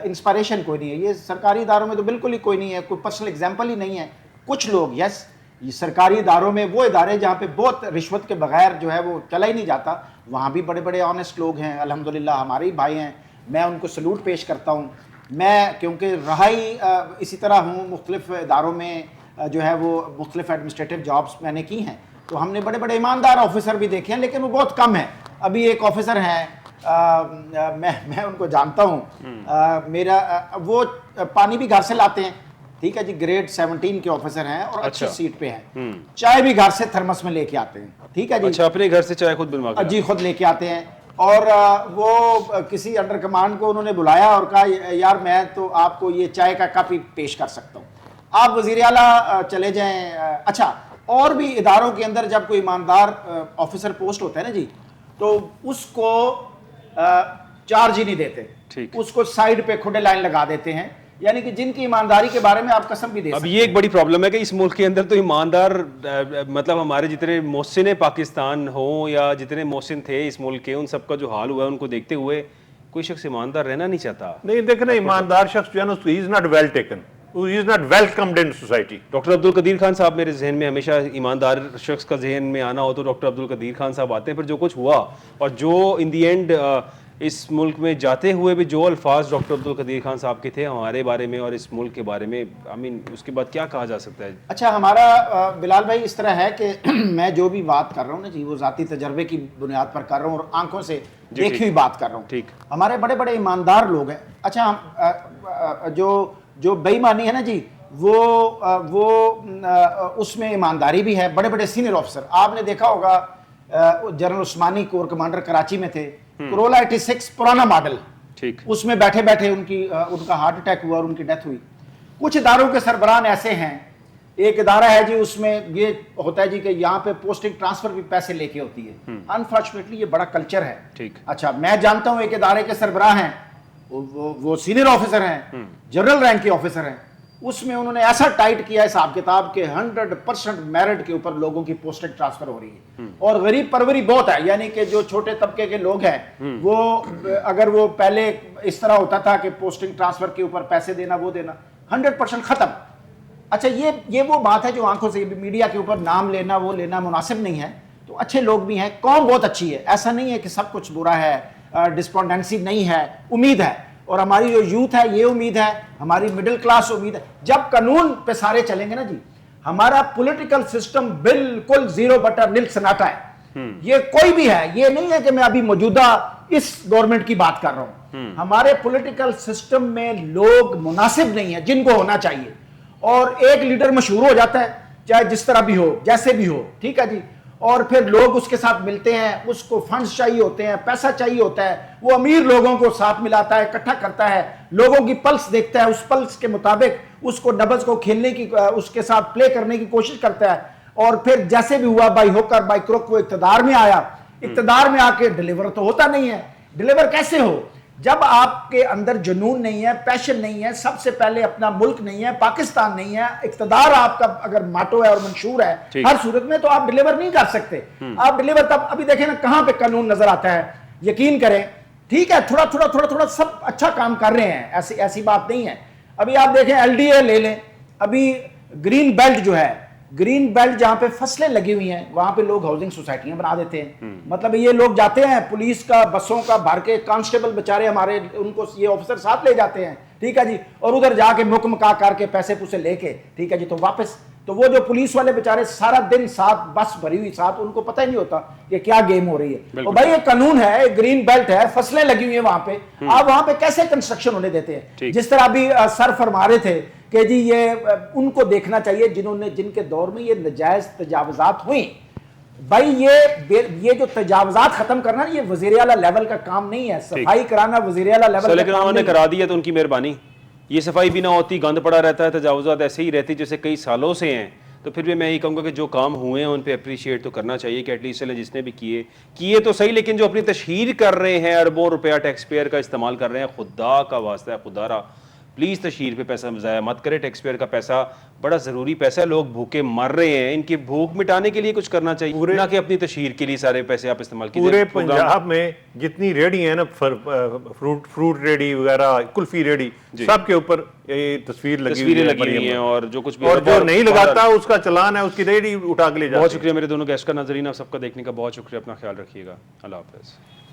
انسپائریشن کوئی نہیں ہے. یہ سرکاری اداروں میں تو بالکل ہی کوئی نہیں ہے, کوئی پرسنل ایگزامپل ہی نہیں ہے. کچھ لوگ یس, یہ سرکاری اداروں میں وہ ادارے جہاں پہ بہت رشوت کے بغیر جو ہے وہ چلا ہی نہیں جاتا, وہاں بھی بڑے بڑے آنیسٹ لوگ ہیں الحمدللہ, ہمارے ہی بھائی ہیں, میں ان کو سلوٹ پیش کرتا ہوں. میں کیونکہ رہا ہی اسی طرح ہوں, مختلف اداروں میں جو ہے وہ مختلف ایڈمنسٹریٹو جابس میں نے کی ہیں, تو ہم نے بڑے بڑے ایماندار آفیسر بھی دیکھے ہیں, لیکن وہ بہت کم ہیں. ابھی ایک آفیسر ہیں, میں ان کو جانتا ہوں, میرا وہ پانی بھی گھر سے لاتے ہیں, ٹھیک ہے جی, گریڈ 17 کے آفیسر ہیں اور اچھی سیٹ پہ ہیں. چائے بھی گھر سے تھرمس میں لے کے آتے ہیں, ٹھیک ہے جی. اچھا, اپنے گھر سے چائے خود بنوا کے؟ جی خود لے کے آتے ہیں. اور وہ کسی انڈر کمانڈ کو انہوں نے بلایا اور کہا یار میں تو آپ کو یہ چائے کا کپ ہی پیش کر سکتا ہوں, آپ وزیر اعلیٰ چلے جائیں. اچھا, اور بھی اداروں کے اندر جب کوئی ایماندار آفیسر پوسٹ ہوتا ہے نا جی, تو اس کو چارج ہی نہیں دیتے, اس کو سائڈ پہ کھڈے لائن لگا دیتے ہیں. یعنی کہ جن کی ایمانداری کے بارے میں آپ قسم بھی دے سکتے ہیں. اب یہ ایک بڑی پرابلم ہے کہ اس ملک کے اندر تو ایماندار مطلب ہمارے جتنے محسن پاکستان ہوں یا جتنے محسن تھے اس ملک کے, ان سب کا جو حال ہوا ہے ان کو دیکھتے ہوئے کوئی شخص ایماندار رہنا نہیں چاہتا. نہیں دیکھیں نا, ایماندار شخص جو ہے نا, he is not well taken, he is not welcomed in society. Doctor Abdul Qadeer Khan صاحب میرے ذہن میں ہمیشہ ایماندار شخص کا ذہن میں آنا ہو تو ڈاکٹر عبدالقدیر خان صاحب آتے ہیں. پھر جو کچھ ہوا اور جو ان دی اینڈ اس ملک میں جاتے ہوئے بھی جو الفاظ ڈاکٹر عبدالقدیر خان صاحب کے تھے ہمارے بارے میں اور اس ملک کے بارے میں, اس کے بعد کیا کہا جا سکتا ہے؟ اچھا, ہمارا بلال بھائی اس طرح ہے کہ میں جو بھی بات کر رہا ہوں نا جی, وہ ذاتی تجربے کی بنیاد پر کر رہا ہوں اور آنکھوں سے دیکھی ہوئی بات کر رہا ہوں. ٹھیک, ہمارے بڑے بڑے ایماندار لوگ ہیں. اچھا, جو بے ایمانی ہے نا جی, وہ اس میں ایمانداری بھی ہے. بڑے بڑے سینئر آفیسر آپ نے دیکھا ہوگا, general Usmani corps commander Karachi میں تھے, Corolla 86 पुराना मॉडल, ठीक, उसमें बैठे बैठे उनका हार्ट अटैक हुआ और उनकी डेथ हुई। कुछ इदारों के सरबराह ऐसे हैं, एक इदारा है जी, उसमें ये होता है जी कि यहाँ पे पोस्टिंग ट्रांसफर भी पैसे लेके होती है। अनफॉर्चुनेटली ये बड़ा कल्चर है। ठीक। अच्छा, मैं जानता हूँ एक इदारे के सरबराह हैं, वो सीनियर ऑफिसर हैं, जनरल रैंक के ऑफिसर हैं, उसमें उन्होंने ऐसा टाइट किया हिसाब किताब के 100% मेरिट के ऊपर लोगों की पोस्टिंग ट्रांसफर हो रही है। और गरीब परवरी बहुत है, यानी कि जो छोटे तबके के लोग हैं वो, अगर वो पहले इस तरह होता था कि पोस्टिंग ट्रांसफर के ऊपर पैसे देना वो देना, 100% खत्म। अच्छा, ये वो बात है जो आंखों से मीडिया के ऊपर नाम लेना वो लेना मुनासिब नहीं है। तो अच्छे लोग भी हैं, कौम बहुत अच्छी है, ऐसा नहीं है कि सब कुछ बुरा है, डिस्पोंडेंसी नहीं है, उम्मीद है। और हमारी जो यूथ है ये उम्मीद है, हमारी मिडिल क्लास उम्मीद है। जब कानून पे सारे चलेंगे ना जी, हमारा पॉलिटिकल सिस्टम बिल्कुल जीरो बटा नील सन्नाटा है। ये कोई भी है, ये नहीं है कि मैं अभी मौजूदा इस गवर्नमेंट की बात कर रहा हूं। हमारे पॉलिटिकल सिस्टम में लोग मुनासिब नहीं है जिनको होना चाहिए, और एक लीडर मशहूर हो जाता है, चाहे जिस तरह भी हो, जैसे भी हो, ठीक है जी, और फिर लोग उसके साथ मिलते हैं, उसको फंड्स चाहिए होते हैं, पैसा चाहिए होता है, वो अमीर लोगों को साथ मिलाता है, इकट्ठा करता है, लोगों की पल्स देखता है, उस पल्स के मुताबिक उसको नब्ज को खेलने की, उसके साथ प्ले करने की कोशिश करता है, और फिर जैसे भी हुआ बाई हुक और बाई क्रुक वो इक्तदार में आया। इक्तदार में आके डिलीवर तो होता नहीं है। डिलीवर कैसे हो? जब आपके अंदर जुनून नहीं है, पैशन नहीं है, सबसे पहले अपना मुल्क नहीं है, पाकिस्तान नहीं है, इक्तदार आपका अगर माटो है और मंशूर है हर सूरत में, तो आप डिलीवर नहीं कर सकते। आप डिलीवर तब, अभी देखें ना कहां पे कानून नजर आता है, यकीन करें, ठीक है, थोड़ा सब अच्छा काम कर रहे हैं, ऐसी बात नहीं है। अभी आप देखें LDA ले लें, अभी ग्रीन बेल्ट जो है, ग्रीन बेल्ट जहां पे फसलें लगी हुई हैं वहां पे लोग हाउसिंग सोसाइटियां बना देते हैं। मतलब ये लोग जाते हैं, पुलिस का बसों का भर के, कांस्टेबल बेचारे हमारे, उनको ये ऑफिसर साथ ले जाते हैं, ठीक है जी, और उधर जाके मुकमका करके पैसे पुसे लेके, ठीक है जी, तो वापस, तो वो जो पुलिस वाले बेचारे सारा दिन साथ बस भरी हुई साथ, उनको पता ही नहीं होता कि क्या गेम हो रही है। और भाई ये कानून है, ग्रीन बेल्ट है, फसलें लगी हुई है वहां पे, आप वहां पे कैसे कंस्ट्रक्शन होने देते हैं? जिस तरह अभी सर फरमा रहे थे कि जी ये उनको देखना चाहिए जिनके दौर में ये नजायज तजावजात हुई। भाई ये जो तजावजात खत्म करना, ये वजीर आला लेवल का काम नहीं है, सफाई कराना वजीर आला लेवल का काम उन्होंने करा दिया तो उनकी मेहरबानी, ये सफाई भी ना होती, गंद पड़ा रहता है, तजावजात ऐसे ही रहती जैसे कई सालों से हैं। तो फिर भी मैं यही कहूँगा कि जो काम हुए हैं उन पे अप्रिशिएट तो करना चाहिए कि एटलीस्ट जिसने भी किए तो सही, लेकिन जो अपनी तशहीर कर रहे हैं, अरबों रुपया टैक्स पेयर का इस्तेमाल कर रहे हैं, खुदा का वास्ता है, खुदारा प्लीज़ तशहीर पे पैसा ज़ाया मत करें। टैक्स पेयर का पैसा बड़ा ज़रूरी पैसा है, लोग भूखे मर रहे हैं, इनकी भूख मिटाने के लिए कुछ करना चाहिए, ना कि अपनी तशहीर के लिए सारे पैसे आप इस्तेमाल कीजिए। पूरे पंजाब में जितनी रेडी है ना, फ्रूट रेडी वगैरह, कुल्फी रेडी, सब के ऊपर ये तस्वीरें लगी हुई हैं, और जो कुछ भी, और जो नहीं लगाता उसका चलान है, उसकी रेडी उठा के ले जाते हैं। बहुत शुक्रिया मेरे दोनों गेस्ट का, नाज़रीन आप सबका देखने का बहुत शुक्रिया, अपना ख्याल रखिएगा, अल्लाह हाफ़िज़।